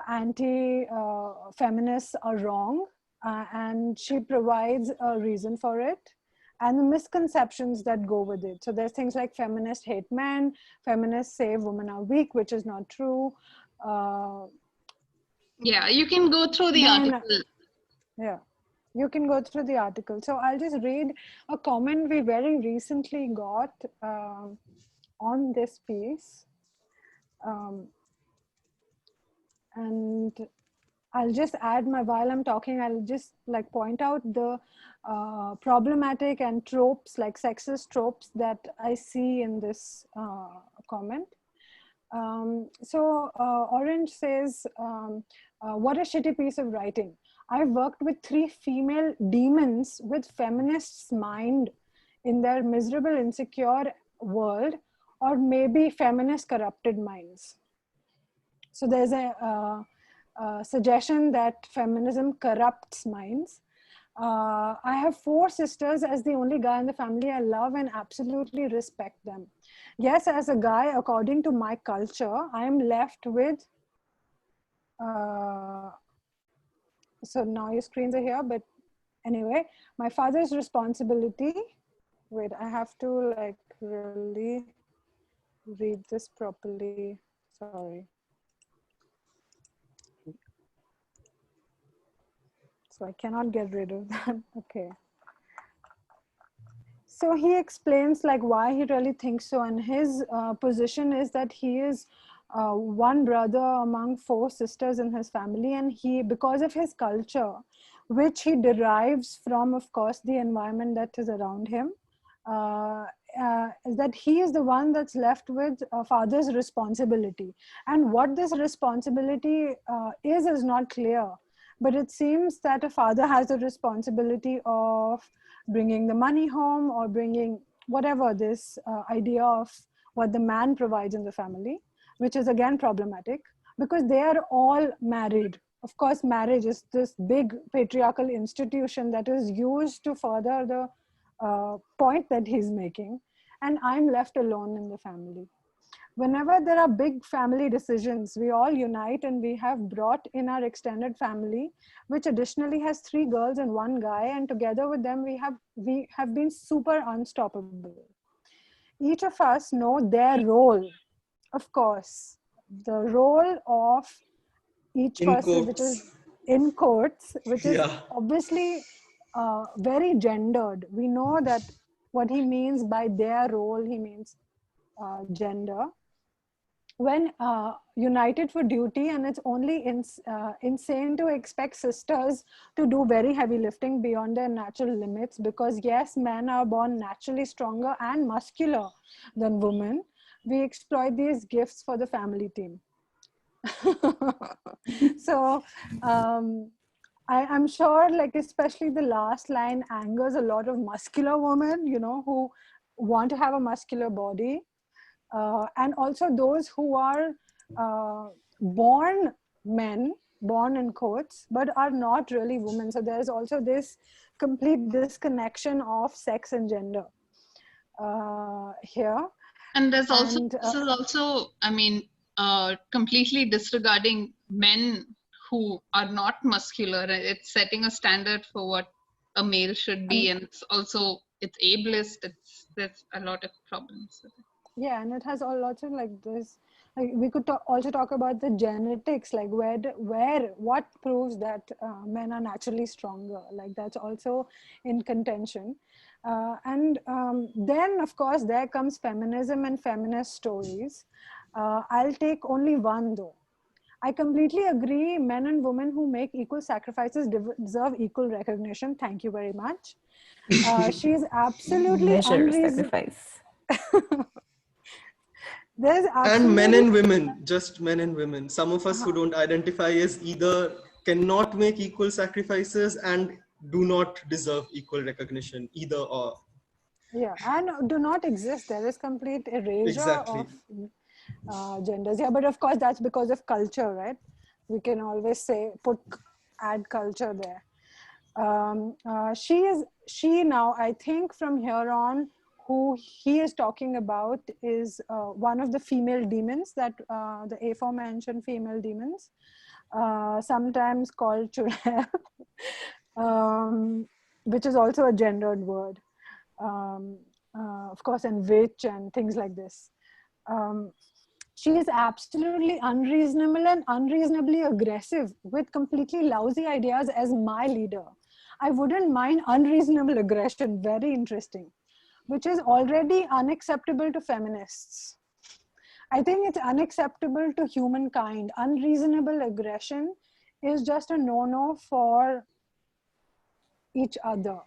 anti-feminists are wrong, and she provides a reason for it and the misconceptions that go with it. So there's things like feminists hate men, feminists say women are weak, which is not true. Yeah, you can go through the article. Yeah, you can go through the article. So I'll just read a comment we very recently got on this piece. And I'll just add while I'm talking, I'll just like point out the problematic and tropes, like sexist tropes that I see in this comment. Orange says, what a shitty piece of writing. I've worked with 3 female demons with feminists' mind in their miserable, insecure world, or maybe feminist corrupted minds. So there's a suggestion that feminism corrupts minds. I have 4 sisters. As the only guy in the family, I love and absolutely respect them. Yes, as a guy, according to my culture, I'm left with, so now your screens are here, but anyway, my father's responsibility. Wait, I have to like really read this properly. Sorry. So I cannot get rid of that. Okay. So he explains like why he really thinks so, and his position is that he is one brother among 4 sisters in his family, and he, because of his culture, which he derives from, of course, the environment that is around him, that he is the one that's left with a father's responsibility. And what this responsibility is not clear. But it seems that a father has the responsibility of bringing the money home, or bringing whatever this idea of what the man provides in the family, which is again problematic because they are all married. Of course, marriage is this big patriarchal institution that is used to further the point that he's making. And I'm left alone in the family. Whenever there are big family decisions, we all unite, and we have brought in our extended family, which additionally has 3 girls and 1 guy, and together with them, we have been super unstoppable. Each of us know their role, of course, the role of each In person, which quotes. is in quotes, which is Yeah. obviously very gendered. We know that what he means by their role, he means gender. When united for duty, and it's only insane to expect sisters to do very heavy lifting beyond their natural limits, because yes, men are born naturally stronger and muscular than women. We exploit these gifts for the family team. So I'm sure, like, especially the last line angers a lot of muscular women, you know, who want to have a muscular body. And also those who are born men, born in quotes, but are not really women. So there's also this complete disconnection of sex and gender here. And there's also, And, this is also, I mean, completely disregarding men who are not muscular. It's setting a standard for what a male should be, and it's also, it's ableist. There's a lot of problems with it. Yeah, and it has all lots of like this. Like, we could also talk about the genetics, like what proves that men are naturally stronger. Like, that's also in contention. And then, of course, there comes feminism and feminist stories. I'll take only one though. I completely agree. Men and women who make equal sacrifices deserve equal recognition. Thank you very much. She is absolutely Measure unreasonable. sacrifice. There's And men absolutely and women, just men and women. Some of us who don't identify as either cannot make equal sacrifices and do not deserve equal recognition, either or. yeah, and do not exist. There is complete erasure Exactly. of genders. Yeah, but of course that's because of culture, right? We can always say add culture there. She now, I think from here on, who he is talking about is one of the female demons, that the aforementioned female demons, sometimes called churel, which is also a gendered word, of course, and witch and things like this. She is absolutely unreasonable and unreasonably aggressive with completely lousy ideas as my leader. I wouldn't mind unreasonable aggression, very interesting, which is already unacceptable to feminists. I think it's unacceptable to humankind. Unreasonable aggression is just a no-no for each other.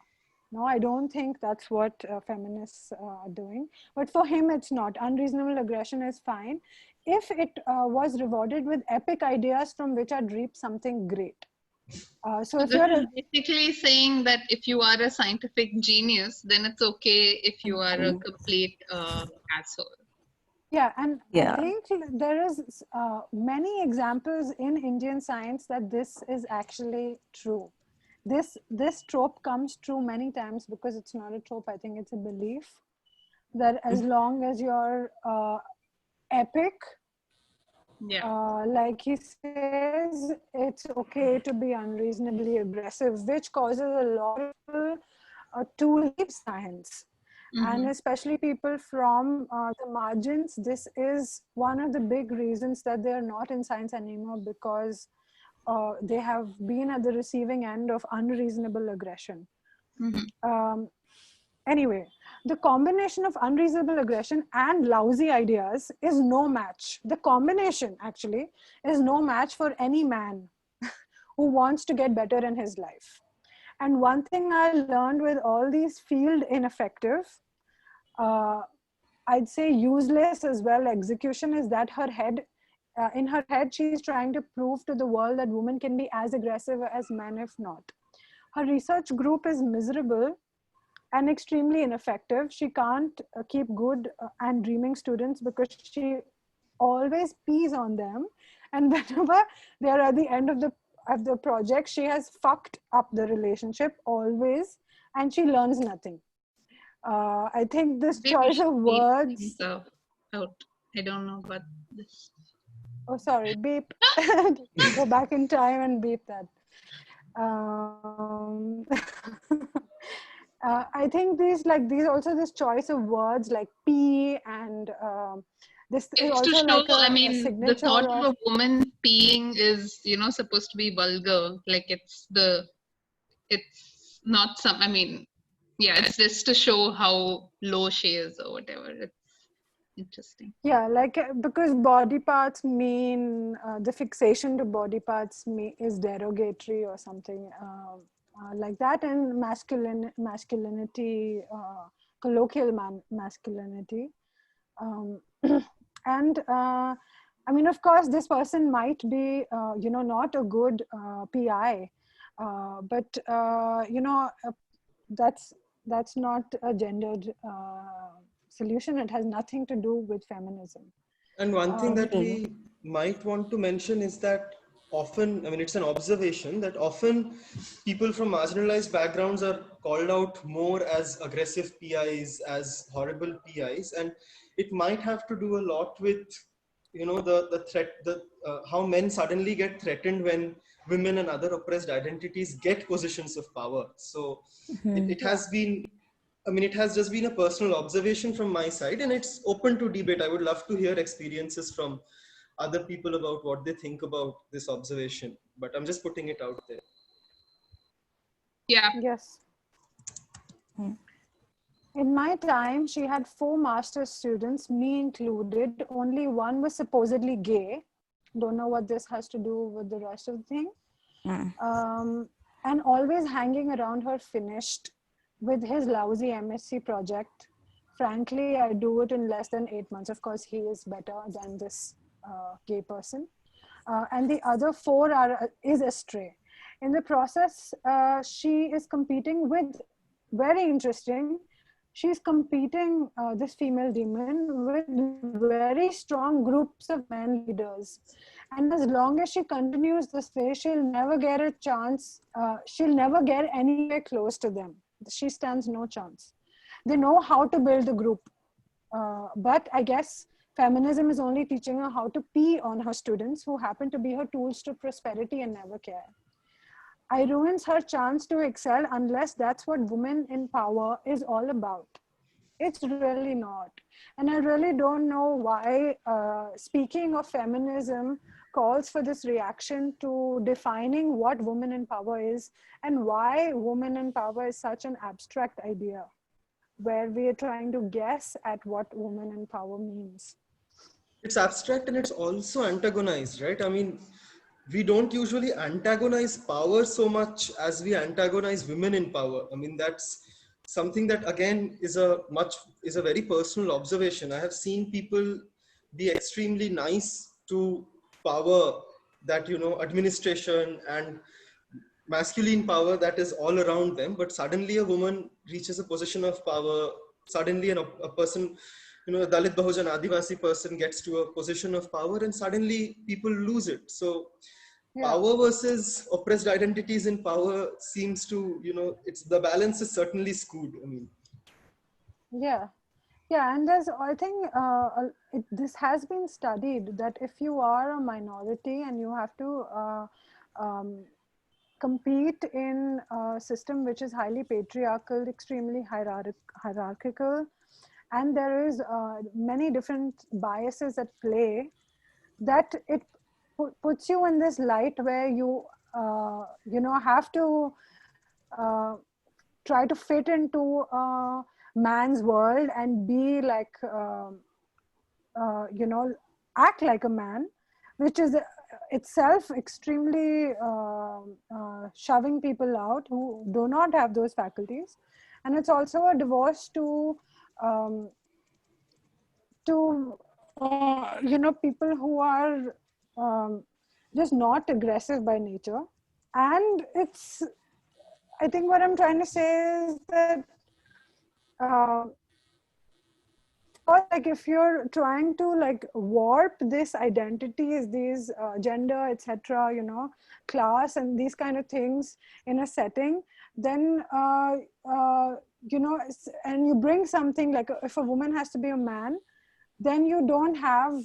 No, I don't think that's what feminists are doing. But for him, it's not. Unreasonable aggression is fine if it was rewarded with epic ideas from which I'd reap something great. So if This you're is basically saying that if you are a scientific genius, then it's okay if you are a complete asshole. yeah, and Yeah. I think there is many examples in Indian science that this is actually true. This trope comes true many times because it's not a trope. I think it's a belief that as long as you're epic, Yeah. like he says, it's okay to be unreasonably aggressive, which causes a lot of people to leave science. And especially people from the margins, this is one of the big reasons that they're not in science anymore, because they have been at the receiving end of unreasonable aggression. Anyway, the combination of unreasonable aggression and lousy ideas is no match. The combination actually is no match for any man who wants to get better in his life. And one thing I learned with all these field ineffective, I'd say useless as well, execution, is that in her head, she's trying to prove to the world that women can be as aggressive as men, if not. Her research group is miserable and extremely ineffective. She can't keep good and dreaming students because she always pees on them. And whenever they're at the end of the project, she has fucked up the relationship always, and she learns nothing. I think this Maybe choice of beep words. things out. I don't know about this. Oh, sorry, beep. Go back in time and beep that. I think these also this choice of words like pee and this is It's to also show, like a the signature thought of of a woman peeing is, supposed to be vulgar. Like it's not some, I mean, yeah, it's just to show how low she is or whatever. It's interesting. Yeah, like because body parts mean the fixation to body parts is derogatory or something like that, and masculinity, colloquial masculinity, and I mean, of course, this person might be, not a good PI, but that's not a gendered solution. It has nothing to do with feminism. And one thing that we might want to mention is that often, I mean, it's an observation that often people from marginalized backgrounds are called out more as aggressive PIs, as horrible PIs, and it might have to do a lot with, the threat, how men suddenly get threatened when women and other oppressed identities get positions of power. So it has been, I mean, it has just been a personal observation from my side, and it's open to debate. I would love to hear experiences from other people about what they think about this observation, but I'm just putting it out there. Yeah. Yes. In my time, she had 4 master's students, me included. Only one was supposedly gay. Don't know what this has to do with the rest of the thing. And always hanging around her finished with his lousy MSc project. Frankly, I do it in less than 8 months. Of course, he is better than this gay person. And the other 4 is astray. In the process, she is competing with, very interesting, she's competing, this female demon, with very strong groups of men leaders. And as long as she continues this way, she'll never get a chance. She'll never get anywhere close to them. She stands no chance. They know how to build a group. But I guess feminism is only teaching her how to pee on her students who happen to be her tools to prosperity and never care. I ruins her chance to excel unless that's what women in power is all about. It's really not. And I really don't know why speaking of feminism calls for this reaction to defining what women in power is, and why women in power is such an abstract idea where we are trying to guess at what women in power means. It's abstract and it's also antagonized, right? I mean, we don't usually antagonize power so much as we antagonize women in power. I mean, that's something that again is a very personal observation. I have seen people be extremely nice to power, that, administration and masculine power that is all around them, but suddenly a woman reaches a position of power, suddenly a person, a Dalit, Bahujan, Adivasi person gets to a position of power, and suddenly people lose it. So power versus oppressed identities in power seems to, it's, the balance is certainly skewed. I mean, yeah, and there's, I think this has been studied that if you are a minority and you have to compete in a system which is highly patriarchal, extremely hierarchical, and there is many different biases at play, that it puts you in this light where you have to try to fit into a man's world and be like act like a man, which is itself extremely shoving people out who do not have those faculties. And it's also a divorce to people who are just not aggressive by nature. And it's, I think what I'm trying to say is that like if you're trying to like warp this identities, these gender, etc., class and these kind of things in a setting, then and you bring something like, if a woman has to be a man, then you don't have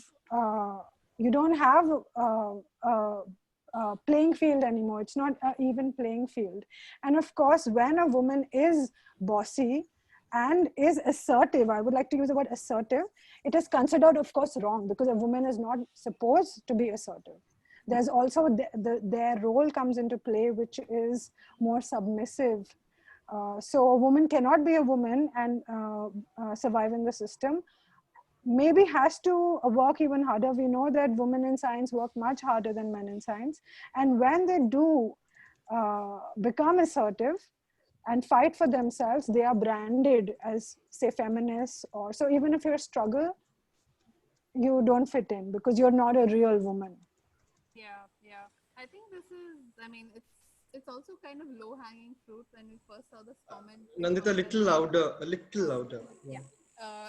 playing field anymore. It's not an even playing field. And of course, when a woman is bossy and is assertive, I would like to use the word assertive, it is considered, of course, wrong, because a woman is not supposed to be assertive. There's also their role comes into play, which is more submissive So a woman cannot be a woman and survive in the system. Maybe has to work even harder. We know that women in science work much harder than men in science. And when they do become assertive and fight for themselves, they are branded as, say, feminists. Or so even if you're a struggle, you don't fit in because you're not a real woman. Yeah, yeah. I think this is, I mean, it's also kind of low hanging fruit when we first saw this comment. Nandita, a little louder, a little louder. Yeah.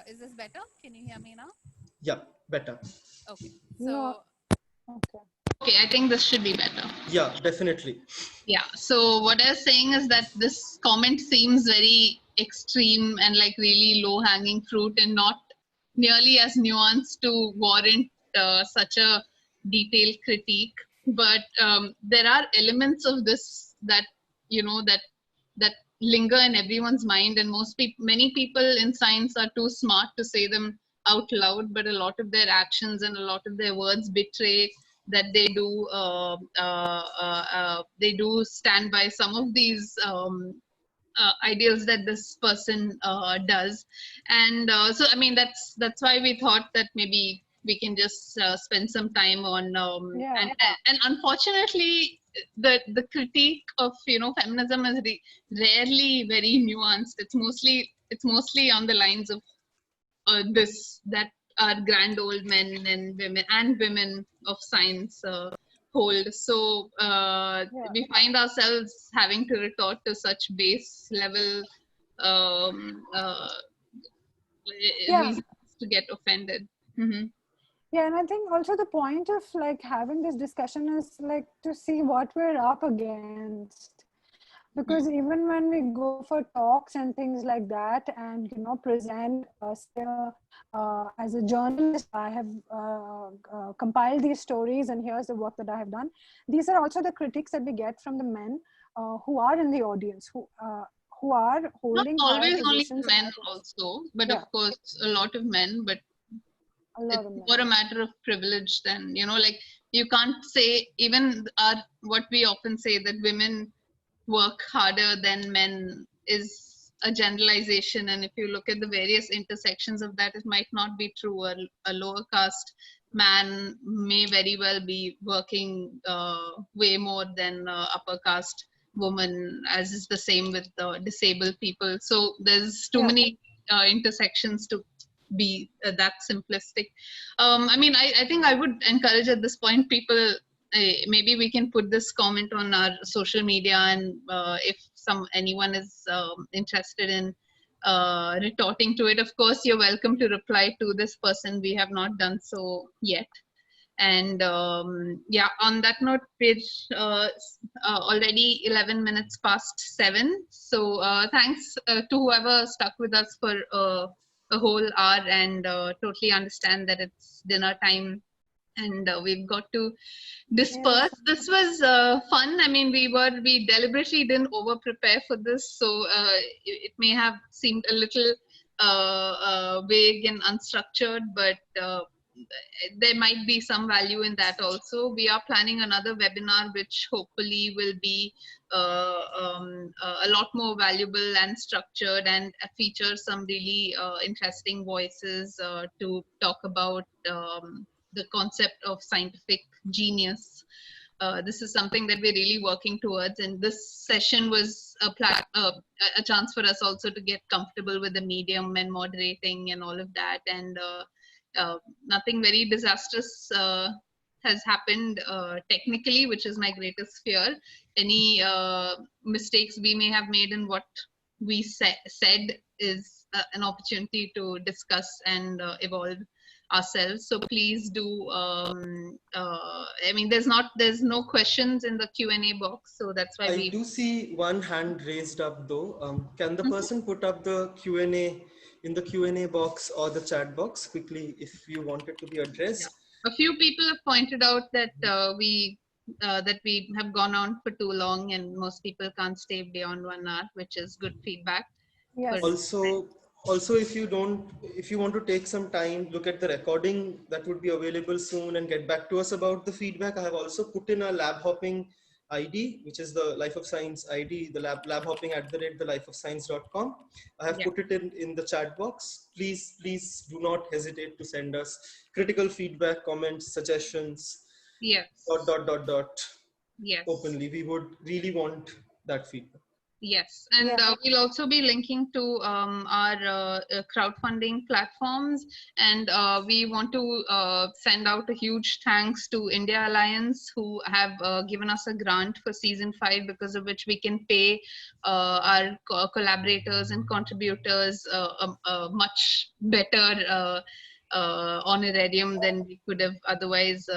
Is this better? Can you hear me now? Yeah, better. Okay. No. So, Okay. okay, I think this should be better. Yeah, definitely. Yeah. So what I was saying is that this comment seems very extreme and like really low hanging fruit and not nearly as nuanced to warrant such a detailed critique. But there are elements of this that, you know, that linger in everyone's mind, and many people in science are too smart to say them out loud, but a lot of their actions and a lot of their words betray that they do stand by some of these ideals that this person does. And so I mean that's why we thought that maybe we can just spend some time on and unfortunately the critique of, you know, feminism is rarely very nuanced. It's mostly on the lines of this, that our grand old men and women of science hold. So we find ourselves having to retort to such base level um, uh, reasons to get offended. Mm-hmm. Yeah, and I think also the point of like having this discussion is like to see what we're up against. Because even when we go for talks and things like that, and present, as a journalist, I have compiled these stories, and here's the work that I have done. These are also the critiques that we get from the men who are in the audience, who are holding Not always only positions. men also, but of course a lot of men. But it's more a matter of privilege than, you know, like you can't say even what we often say that women work harder than men is a generalization, and if you look at the various intersections of that, it might not be true. A lower caste man may very well be working way more than upper caste woman, as is the same with disabled people. So there's too many intersections to be that simplistic. I mean, I think I would encourage at this point people, maybe we can put this comment on our social media, and if anyone is interested in retorting to it, of course you're welcome to reply to this person. We have not done so yet. And yeah, on that note, page already 11 minutes past 7. So thanks to whoever stuck with us for a whole hour, and totally understand that it's dinner time and we've got to disperse. This was fun. I mean, we deliberately didn't over prepare for this, so it may have seemed a little vague and unstructured, but there might be some value in that also. We are planning another webinar which hopefully will be a lot more valuable and structured, and feature some really interesting voices to talk about the concept of scientific genius. This is something that we're really working towards, and this session was a chance for us also to get comfortable with the medium and moderating and all of that. And nothing very disastrous has happened technically, which is my greatest fear. Any mistakes we may have made in what we said is an opportunity to discuss and evolve ourselves. So please do. I mean, there's no questions in the Q&A box, so that's why I do see one hand raised up though. Can the person put up the Q&A in the Q&A box or the chat box quickly if you want it to be addressed? Yeah. A few people have pointed out that we have gone on for too long, and most people can't stay beyond 1 hour, which is good feedback. Yes. Also, if you want to take some time, look at the recording that would be available soon and get back to us about the feedback. I have also put in a lab hopping ID, which is the Life of Science ID, the lab hopping @thelifeofscience.com. I have put it in the chat box. Please do not hesitate to send us critical feedback, comments, suggestions, Yes. Yes. Openly. We would really want that feedback. Yes, and we'll also be linking to our crowdfunding platforms, and we want to send out a huge thanks to India Alliance, who have given us a grant for season 5, because of which we can pay our collaborators and contributors a much better honorarium than we could have otherwise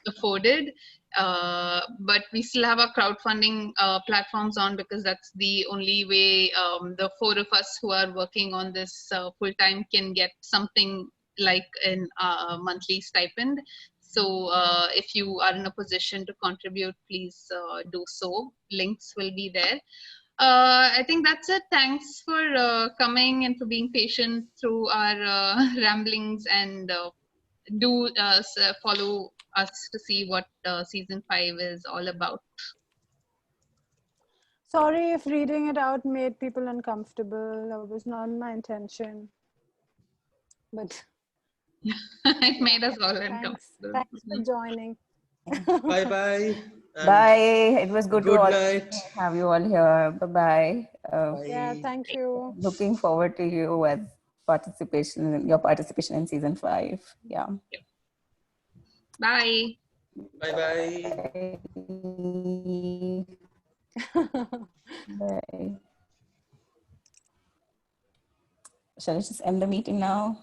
afforded. But we still have our crowdfunding platforms on, because that's the only way the 4 of us who are working on this full-time can get something like a monthly stipend. So if you are in a position to contribute, please do so. Links will be there. I think that's it. Thanks for coming and for being patient through our ramblings, and do follow us to see what season 5 is all about. Sorry if reading it out made people uncomfortable. That was not my intention. But it made us all uncomfortable. Thanks for joining. Bye. Bye. It was good to night. have you all here. Bye. Yeah, thank you. Looking forward to you with your participation in season 5. Yeah. Bye. Bye. Bye. Shall I just end the meeting now?